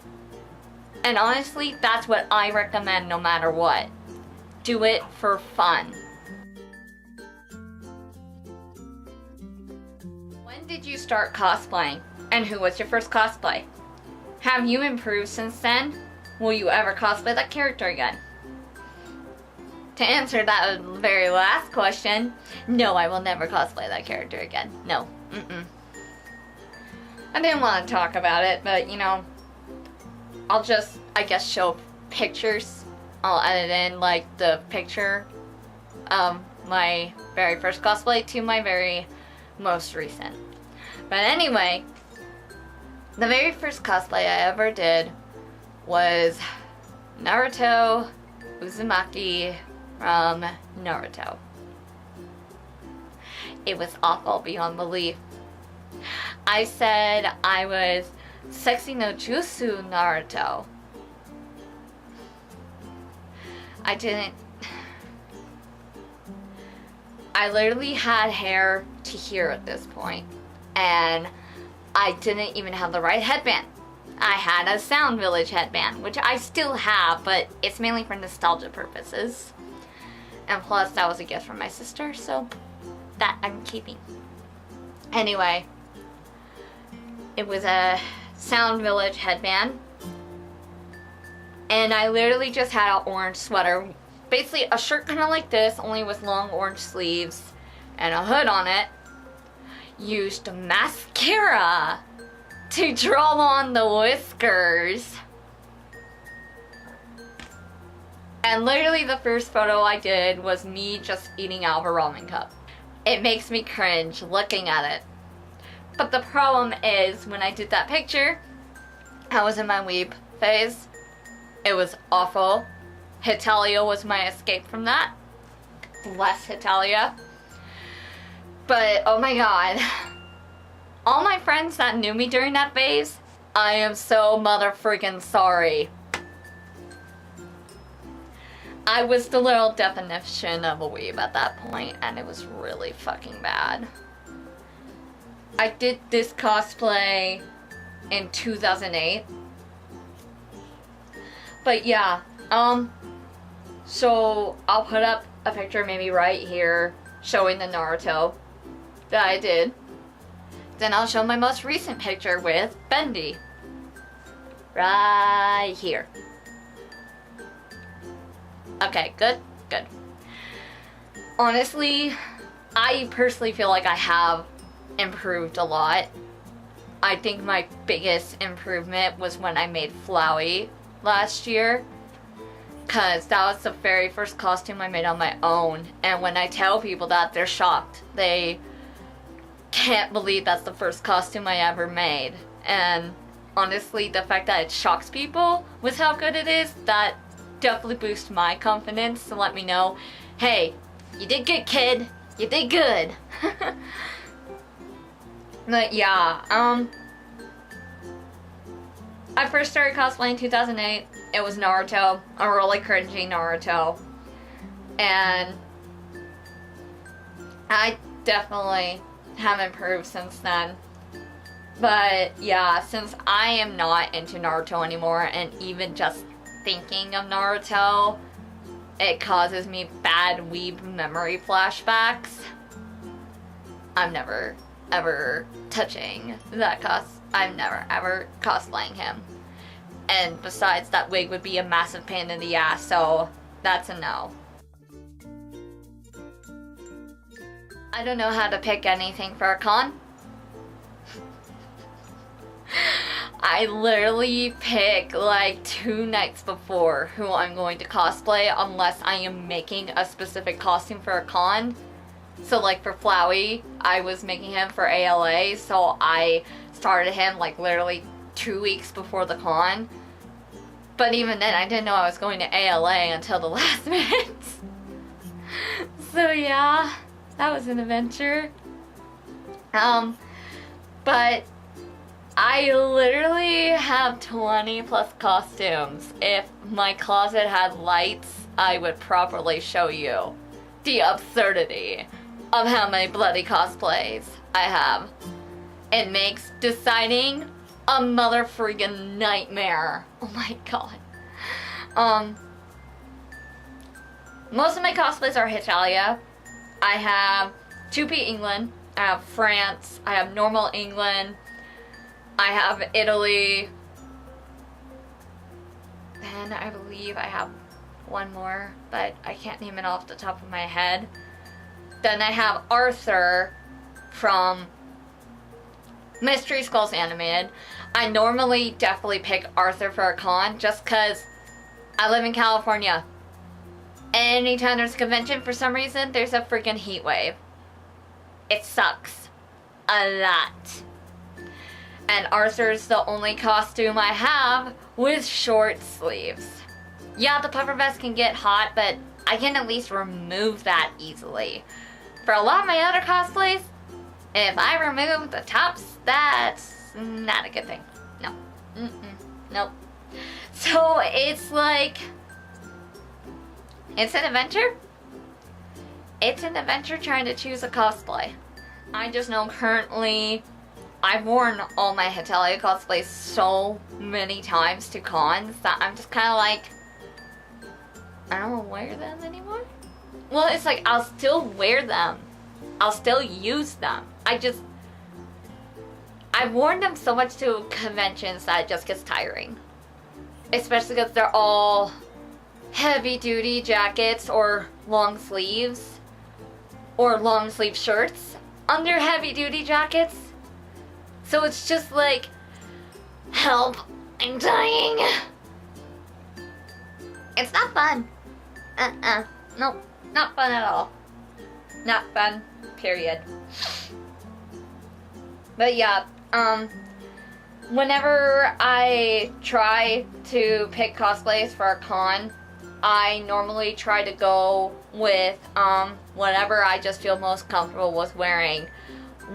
And honestly, that's what I recommend no matter what. Do it for fun. When did you start cosplaying? And who was your first cosplay? Have you improved since then? Will you ever cosplay that character again? To answer that very last question, no, I will never cosplay that character again. No. I didn't want to talk about it, but you know, I'll just, I guess, show pictures. I'll edit in like the picture of my very first cosplay to my very most recent. But anyway, the very first cosplay I ever did was Naruto Uzumaki from Naruto. It was awful beyond belief. I said I was Sexy no Jutsu Naruto. I didn't. I literally had hair to here at this point, and I didn't even have the right headband. I had a Sound Village headband, which I still have, but it's mainly for nostalgia purposes. And plus, that was a gift from my sister, so that I'm keeping. Anyway, it was a Sound Village headband, and I literally just had an orange sweater. Basically, a shirt kind of like this, only with long orange sleeves and a hood on it. Used mascara to draw on the whiskers. And literally the first photo I did was me just eating out of a ramen cup. It makes me cringe looking at it. But the problem is, when I did that picture, I was in my weeb phase. It was awful. Hetalia was my escape from that. Bless Hetalia. But, oh my god. All my friends that knew me during that phase, I am so mother-freaking sorry. I was the literal definition of a weeb at that point, and it was really fucking bad. I did this cosplay in 2008. But yeah, so I'll put up a picture maybe right here showing the Naruto that I did. Then I'll show my most recent picture with Bendy. Right here. Okay, good, good. Honestly, I personally feel like I have improved a lot. I think my biggest improvement was when I made Flowey last year, because that was the very first costume I made on my own, and when I tell people that, they're shocked. They can't believe that's the first costume I ever made, and honestly, the fact that it shocks people with how good it is, that definitely boosts my confidence to let me know, hey, you did good, kid, you did good. But yeah, I first started cosplaying in 2008. It was Naruto, a really cringy Naruto. And I definitely have improved since then. But yeah, since I am not into Naruto anymore, and even just thinking of Naruto, it causes me bad weeb memory flashbacks. I'm never ever touching that I'm never ever cosplaying him. And besides, that wig would be a massive pain in the ass, so that's a no. I don't know how to pick anything for a con. I literally pick like 2 nights before who I'm going to cosplay, unless I am making a specific costume for a con. So like for Flowey, I was making him for ALA, so I started him like literally 2 weeks before the con. But even then, I didn't know I was going to ALA until the last minute. So yeah, that was an adventure. But I literally have 20 plus costumes. If my closet had lights, I would properly show you the absurdity of how many bloody cosplays I have. It makes deciding a mother freaking nightmare. Oh my god. Most of my cosplays are Hetalia. I have 2P England, I have France, I have normal England, I have Italy, and I believe I have one more, but I can't name it off the top of my head. Then I have Arthur from Mystery Skulls Animated. I normally definitely pick Arthur for a con just because I live in California. Anytime there's a convention, for some reason, there's a freaking heat wave. It sucks. A lot. And Arthur's the only costume I have with short sleeves. Yeah, the puffer vest can get hot, but I can at least remove that easily. For a lot of my other cosplays, if I remove the tops, that's not a good thing. No. Nope. So it's like, it's an adventure. It's an adventure trying to choose a cosplay. I just know currently, I've worn all my Hetalia cosplays so many times to cons that I'm just kind of like, I don't want to wear them anymore. Well, it's like, I'll still wear them. I'll still use them. I've worn them so much to conventions that it just gets tiring. Especially because they're all heavy duty jackets or long sleeves. Or long sleeve shirts under heavy duty jackets. So it's just like, help, I'm dying. It's not fun. Nope, not fun at all. Not fun, period. But yeah, whenever I try to pick cosplays for a con, I normally try to go with whatever I just feel most comfortable with wearing.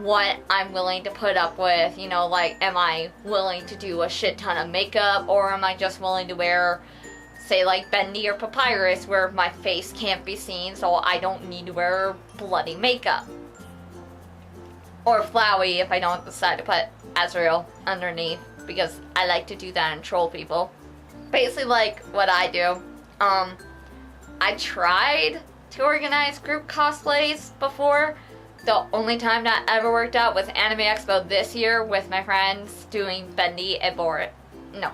What I'm willing to put up with, you know, like, am I willing to do a shit ton of makeup, or am I just willing to wear, say, like Bendy or Papyrus, where my face can't be seen, so I don't need to wear bloody makeup. Or Flowey if I don't decide to put Azrael underneath, because I like to do that and troll people. Basically like what I do. I tried to organize group cosplays before. The only time that ever worked out was Anime Expo this year with my friends doing Bendy and Boris. No.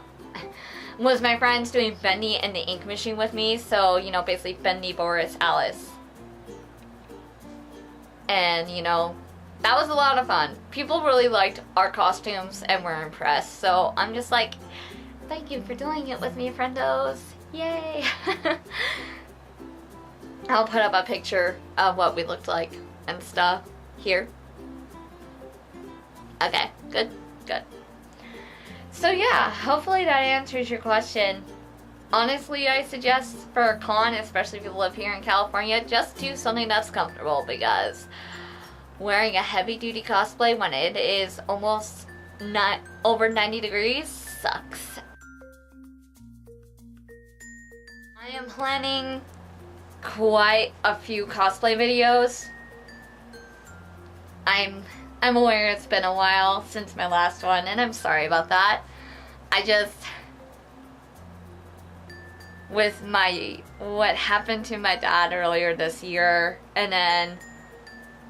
Was my friends doing Bendy and the Ink Machine with me. So, you know, basically Bendy, Boris, Alice. And, you know, that was a lot of fun. People really liked our costumes and were impressed. So I'm just like, thank you for doing it with me, friendos. Yay. I'll put up a picture of what we looked like and stuff here. Okay, good. So yeah, hopefully that answers your question. Honestly, I suggest for a con, especially if you live here in California, just do something that's comfortable, because wearing a heavy-duty cosplay when it is almost not over 90 degrees sucks. I am planning quite a few cosplay videos. I'm aware it's been a while since my last one, and I'm sorry about that. With what happened to my dad earlier this year, and then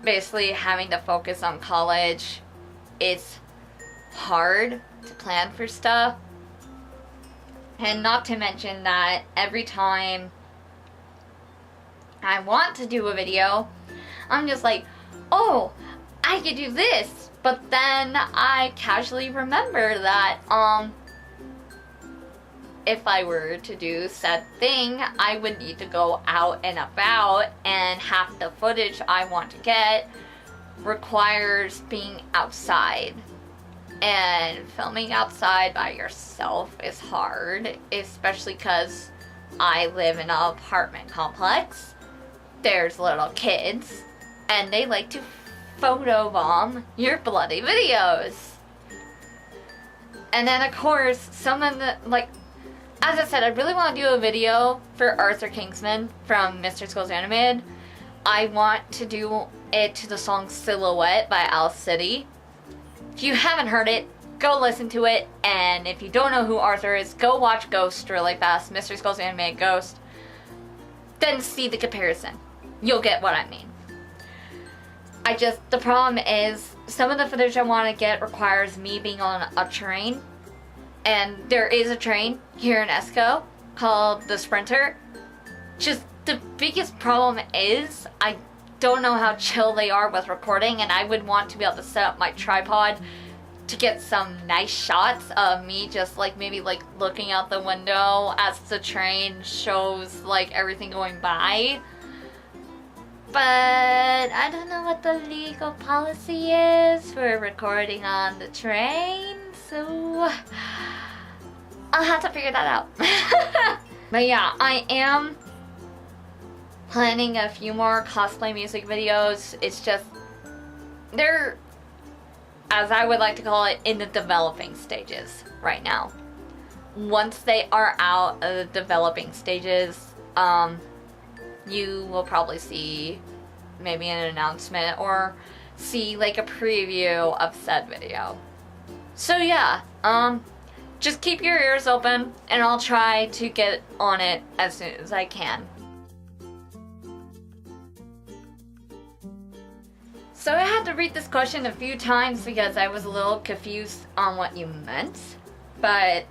basically having to focus on college, it's hard to plan for stuff. And not to mention that every time I want to do a video, I'm just like, oh, I could do this. But then I casually remember that, if I were to do said thing, I would need to go out and about, and half the footage I want to get requires being outside. And filming outside by yourself is hard, especially because I live in an apartment complex. There's little kids, and they like to photobomb your bloody videos. And then of course, some of the, like, as I said, I really want to do a video for Arthur Kingsman from Mr. Skull's Animated. I want to do it to the song Silhouette by Owl City. If you haven't heard it, go listen to it. And if you don't know who Arthur is, go watch Ghost really fast, Mr. Skull's Animated Ghost. Then see the comparison. You'll get what I mean. The problem is, some of the footage I want to get requires me being on a train. And there is a train here in Esco called the Sprinter. Just the biggest problem is, I don't know how chill they are with recording, and I would want to be able to set up my tripod to get some nice shots of me just like maybe like looking out the window as the train shows like everything going by. But I don't know what the legal policy is for recording on the train, so I'll have to figure that out. But yeah, I am planning a few more cosplay music videos. It's just, they're, as I would like to call it, in the developing stages right now. Once they are out of the developing stages, you will probably see maybe an announcement or see like a preview of said video. So yeah, just keep your ears open and I'll try to get on it as soon as I can. So I had to read this question a few times because I was a little confused on what you meant. But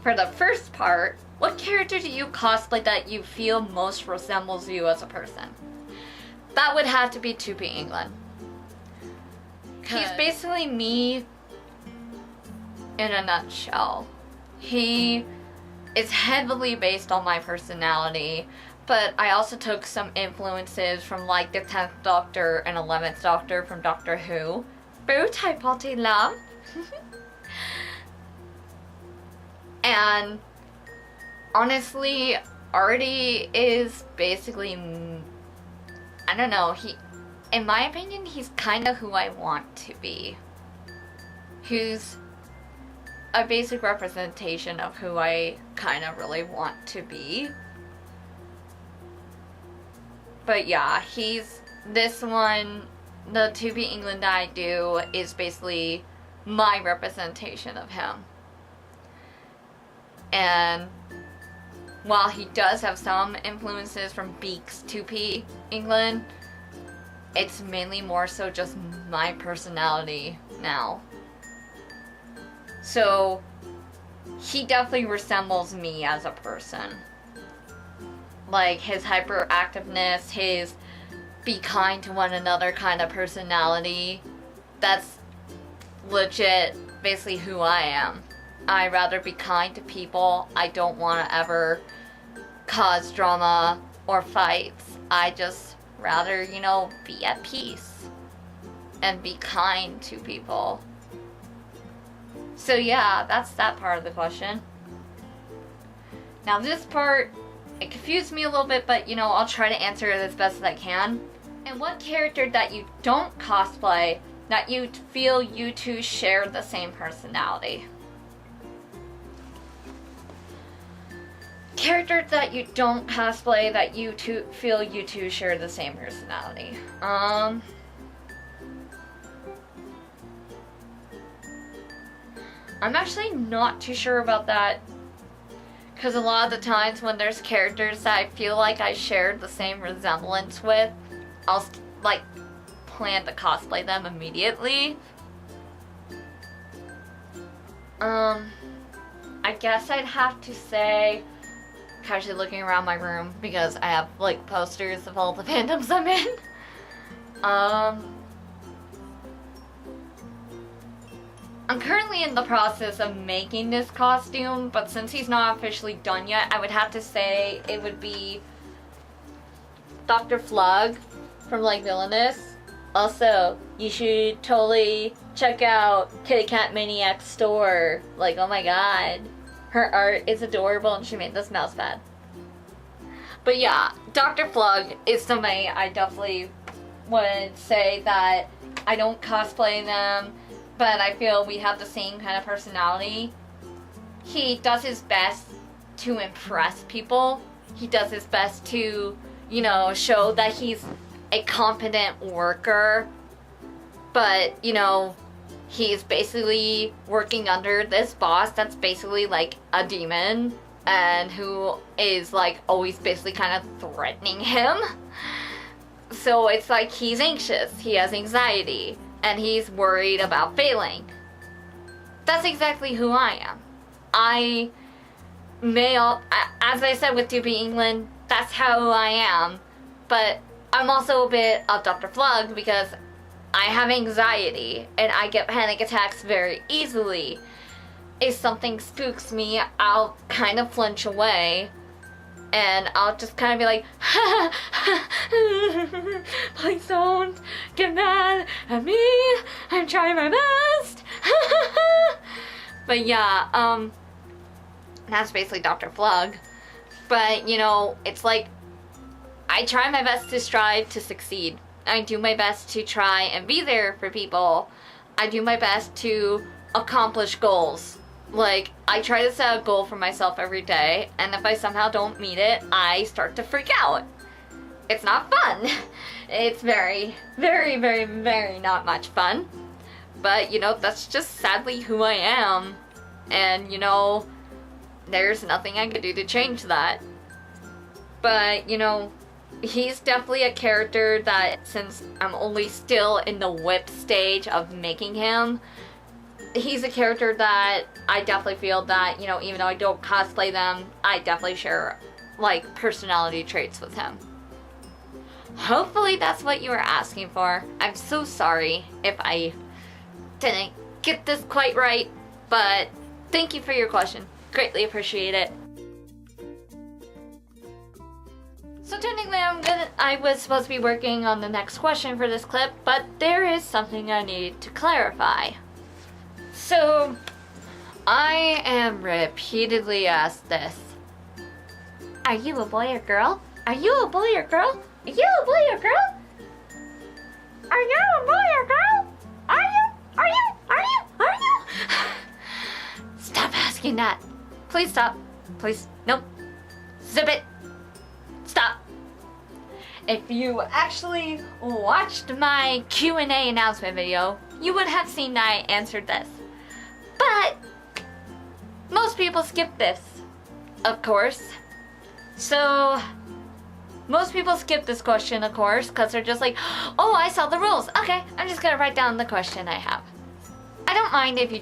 for the first part, what character do you cosplay that you feel most resembles you as a person? That would have to be 2P England. He's basically me in a nutshell. He is heavily based on my personality, but I also took some influences from like the 10th Doctor and 11th Doctor from Doctor Who. Boo type party love. And honestly, Artie is basically, I don't know, in my opinion, he's kind of who I want to be. He's a basic representation of who I kind of really want to be. But yeah, this one the To Be England that I do is basically my representation of him. And while he does have some influences from Beak's 2P England, it's mainly more so just my personality now. So, he definitely resembles me as a person. Like, his hyperactiveness, his be kind to one another kind of personality, that's legit basically who I am. I rather be kind to people. I don't want to ever cause drama or fights. I just rather, you know, be at peace and be kind to people. So yeah, that's that part of the question. Now this part, it confused me a little bit, but you know, I'll try to answer it as best as I can. And what character that you don't cosplay that you feel you two share the same personality? Character that you don't cosplay that you two feel you two share the same personality. I'm actually not too sure about that, because a lot of the times when there's characters that I feel like I share the same resemblance with, I'll like plan to cosplay them immediately. I guess I'd have to say, casually looking around my room because I have like posters of all the fandoms I'm in. I'm currently in the process of making this costume, but since he's not officially done yet, I would have to say it would be Dr. Flug from like Villainous. Also, you should totally check out Kitty Cat Maniac's store. Like, oh my god. Her art is adorable and she made this mouse pad. But yeah, Dr. Flug is somebody I definitely would say that I don't cosplay them, but I feel we have the same kind of personality. He does his best to impress people. He does his best to, you know, show that he's a competent worker. But, you know, he's basically working under this boss that's basically like a demon and who is like always basically kind of threatening him. So it's like he's anxious, he has anxiety, and he's worried about failing. That's exactly who I am. I may, as I said with 2P England, that's how I am, but I'm also a bit of Dr. Flug because I have anxiety and I get panic attacks very easily. If something spooks me, I'll kind of flinch away and I'll just kind of be like, please don't get mad at me. I'm trying my best. But yeah, that's basically Dr. Flug. But, you know, it's like, I try my best to strive to succeed. I do my best to try and be there for people. I do my best to accomplish goals. Like, I try to set a goal for myself every day, and if I somehow don't meet it, I start to freak out. It's not fun. It's very, very, very, very not much fun. But, you know, that's just sadly who I am. And, you know, there's nothing I could do to change that. But, you know, he's definitely a character that, since I'm only still in the whip stage of making him, he's a character that I definitely feel that, you know, even though I don't cosplay them, I definitely share, like, personality traits with him. Hopefully that's what you were asking for. I'm so sorry if I didn't get this quite right, but thank you for your question. Greatly appreciate it. So technically I was supposed to be working on the next question for this clip, but there is something I need to clarify. So, I am repeatedly asked this. Are you a boy or girl? Are you a boy or girl? Are you a boy or girl? Are you a boy or girl? Are you? Are you? Are you? Are you? Stop asking that. Please stop. Please. Nope. Zip it. Stop. if you actually watched my Q&A announcement video, you would have seen that I answered this. But most people skip this, of course. So most people skip this question, of course, because they're just like, oh, I saw the rules. Okay, I'm just gonna write down the question I have. I don't mind if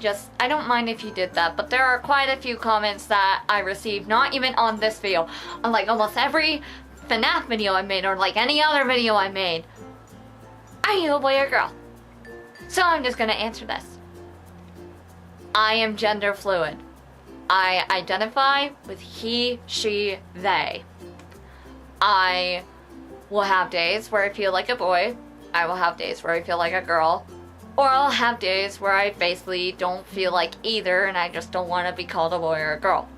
you did that, but there are quite a few comments that I received, not even on this video, on like almost every FNAF video I made, or like any other video I made. Are you a boy or girl? So I'm just gonna answer this. I am gender fluid. I identify with he, she, they. I will have days where I feel like a boy. I will have days where I feel like a girl. Or I'll have days where I basically don't feel like either and I just don't want to be called a boy or a girl.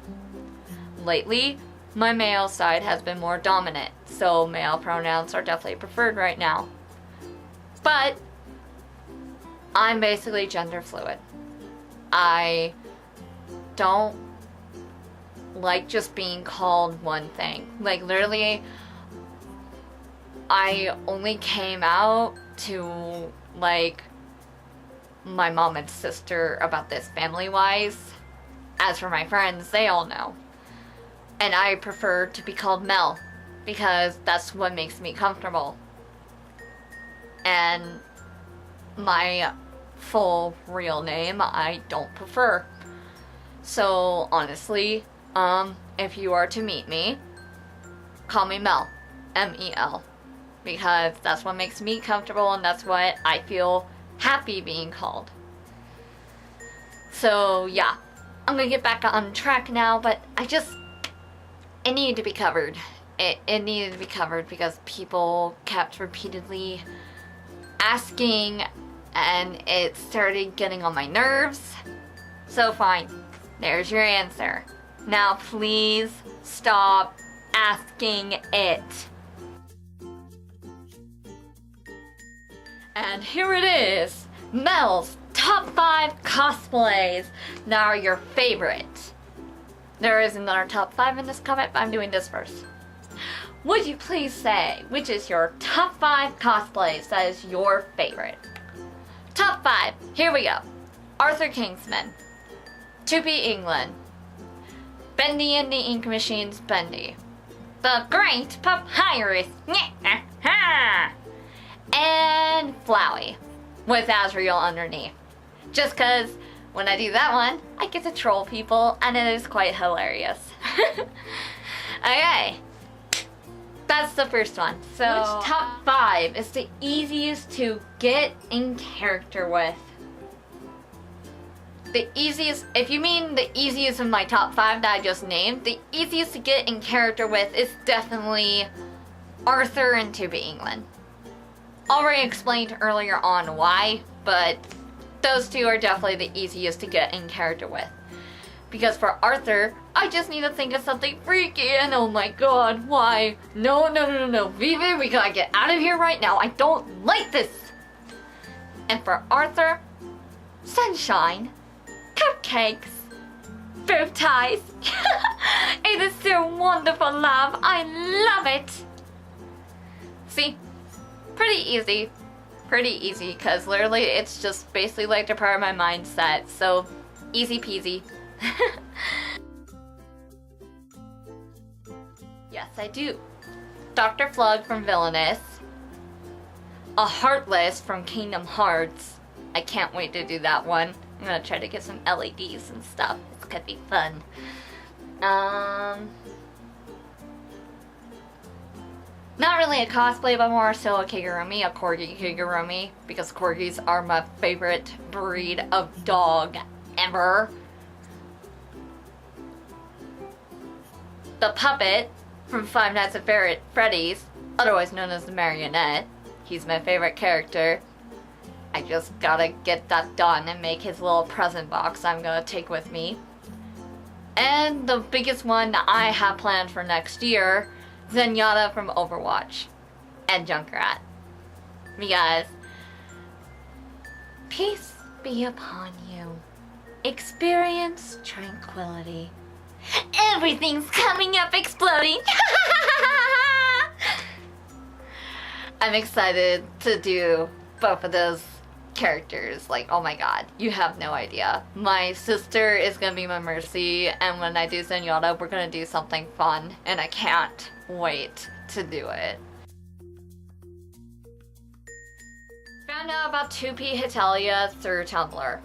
Lately, my male side has been more dominant, so male pronouns are definitely preferred right now. But I'm basically gender fluid. I don't like just being called one thing. Like literally, I only came out to like my mom and sister about this family-wise. As for my friends, they all know. And I prefer to be called Mel because that's what makes me comfortable. And my full real name I don't prefer. So honestly, if you are to meet me, call me Mel, M-E-L, because that's what makes me comfortable and that's what I feel happy being called. So yeah, I'm gonna get back on track now, but it needed to be covered. It needed to be covered because people kept repeatedly asking and it started getting on my nerves. So fine, there's your answer. Now please stop asking it. And here it is, Mel's top 5 cosplays that are your favorite. There is another top 5 in this comment, but I'm doing this first. Would you please say which is your top 5 cosplays that is your favorite? Top 5, here we go. Arthur Kingsman, 2B England, Bendy and the Ink Machine's Bendy, The Great Papyrus, and Flowey with Azrael underneath. Just cause when I do that one, I get to troll people and it is quite hilarious. Okay, that's the first one. So which top 5 is the easiest to get in character with? The easiest, if you mean the easiest of my top 5 that I just named, the easiest to get in character with is definitely Arthur and 2B England. Already explained earlier on why, but those two are definitely the easiest to get in character with. Because for Arthur, I just need to think of something freaky and oh my god, why? No, Vivi, we gotta get out of here right now. I don't like this. And for Arthur, sunshine, cupcakes, bow ties. It is so wonderful, love. I love it. See? Pretty easy, because literally it's just basically like a part of my mindset, so easy peasy. Yes, I do. Dr. Flug from Villainous, a Heartless from Kingdom Hearts. I can't wait to do that one. I'm gonna try to get some LEDs and stuff. It's gonna be fun. Not really a cosplay, but more so a Kigurumi, a Corgi Kigurumi, because Corgis are my favorite breed of dog ever. The puppet from Five Nights at Freddy's, otherwise known as the Marionette. He's my favorite character. I just gotta get that done and make his little present box I'm gonna take with me. And the biggest one that I have planned for next year, Zenyatta from Overwatch, and Junkrat. Because, peace be upon you. Experience tranquility. Everything's coming up exploding. I'm excited to do both of those characters. Like, oh my god, you have no idea. My sister is gonna be my Mercy, and when I do Zenyatta, we're gonna do something fun, and I can't wait to do it. Found out about 2P Hetalia through Tumblr.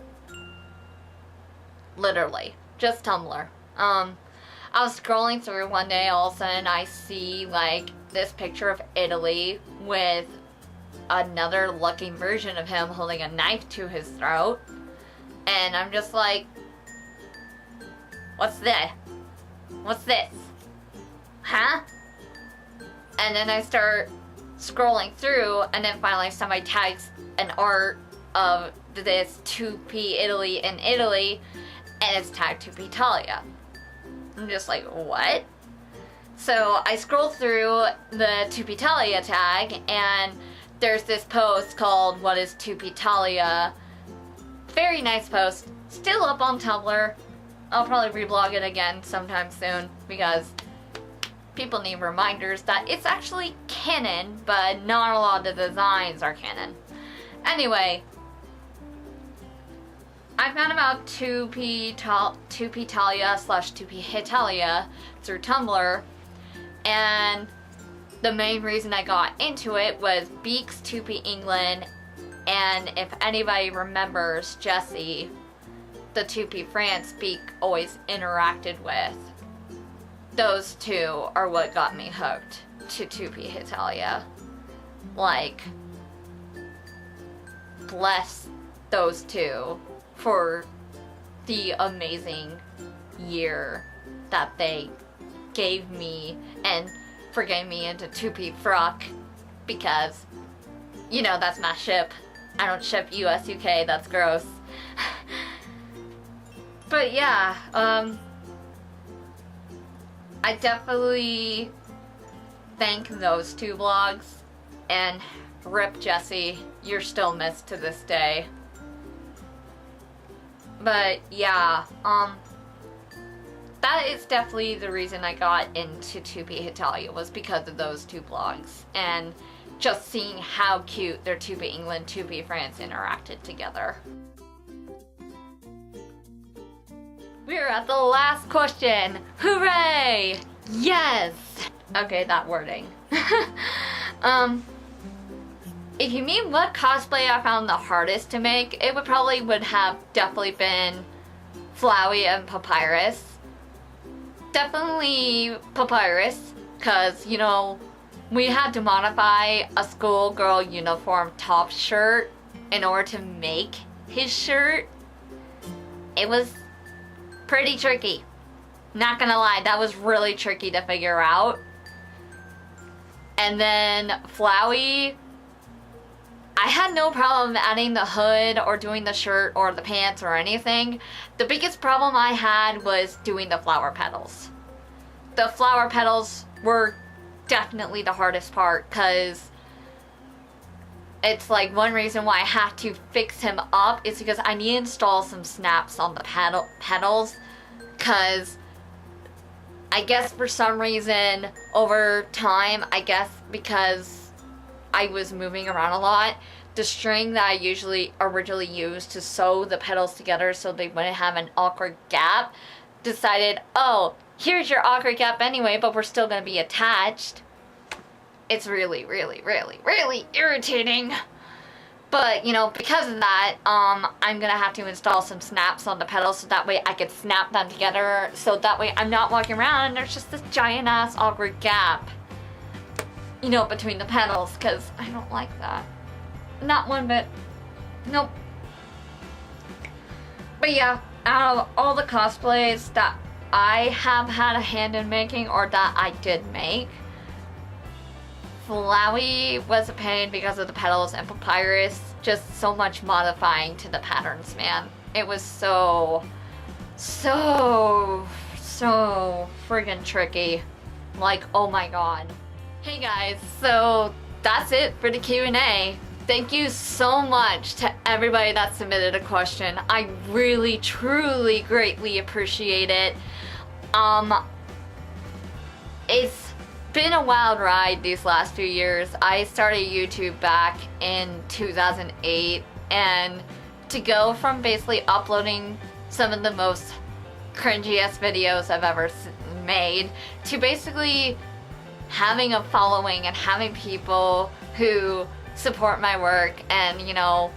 Literally, just Tumblr. I was scrolling through one day, all of a sudden I see like this picture of Italy with another looking version of him holding a knife to his throat, and I'm just like, what's this? What's this? Huh? And then I start scrolling through, and then finally somebody tags an art of this 2P Italy in Italy, and it's tagged 2P Hetalia. I'm just like, what? So I scroll through the 2P Hetalia tag, and there's this post called What is 2P Hetalia? Very nice post. Still up on Tumblr. I'll probably reblog it again sometime soon, because people need reminders that it's actually canon, but not a lot of the designs are canon. Anyway, I found about 2P Hetalia slash 2P Hetalia through Tumblr, and the main reason I got into it was Beak's 2P England, and if anybody remembers Jessie, the 2P France Beak always interacted with, those two are what got me hooked to 2P Hetalia. Like, bless those two for the amazing year that they gave me and for getting me into 2P Frock, because, you know, that's my ship. I don't ship US UK, that's gross. But yeah, I definitely thank those two blogs, and rip Jessie, you're still missed to this day. But yeah, that is definitely the reason I got into 2P Hetalia, was because of those two blogs, and just seeing how cute their 2P England, 2P France interacted together. We're at the last question. Hooray! Yes! Okay, that wording. If you mean what cosplay I found the hardest to make, it would have definitely been Flowey and Papyrus. Definitely Papyrus, because, you know, we had to modify a schoolgirl uniform top shirt in order to make his shirt. It was pretty tricky. Not gonna lie, that was really tricky to figure out. And then Flowey, I had no problem adding the hood or doing the shirt or the pants or anything. The biggest problem I had was doing the flower petals. The flower petals were definitely the hardest part, because it's like one reason why I had to fix him up is because I need to install some snaps on the petals, because I guess for some reason over time, I guess because I was moving around a lot, the string that I originally used to sew the petals together so they wouldn't have an awkward gap decided, oh, here's your awkward gap anyway, but we're still going to be attached. It's really, really, really, really irritating. But, you know, because of that, I'm going to have to install some snaps on the petals so that way I could snap them together, so that way I'm not walking around and there's just this giant ass awkward gap, you know, between the petals, because I don't like that. Not one bit. Nope. But yeah, out of all the cosplays that I have had a hand in making, or that I did make, Flowey was a pain because of the petals, and Papyrus, just so much modifying to the patterns, man. It was so friggin' tricky. Like, oh my god. Hey guys, so that's it for the Q&A. Thank you so much to everybody that submitted a question. I really, truly, greatly appreciate it. It's been a wild ride these last few years. I started YouTube back in 2008, and to go from basically uploading some of the most cringiest videos I've ever made to basically having a following and having people who support my work and, you know,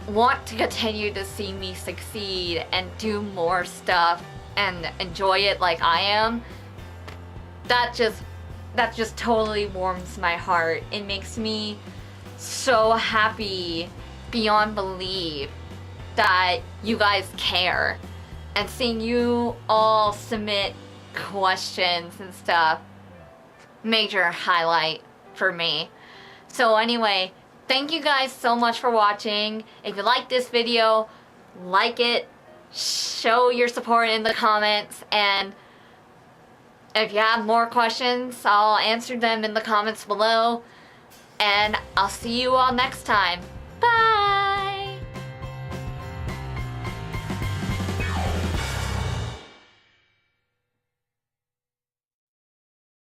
want to continue to see me succeed and do more stuff and enjoy it like I am, that just totally warms my heart. It makes me so happy beyond belief that you guys care, and seeing you all submit questions and stuff, major highlight for me. So anyway, thank you guys so much for watching. If you like this video, like it, show your support in the comments, and if you have more questions, I'll answer them in the comments below, and I'll see you all next time.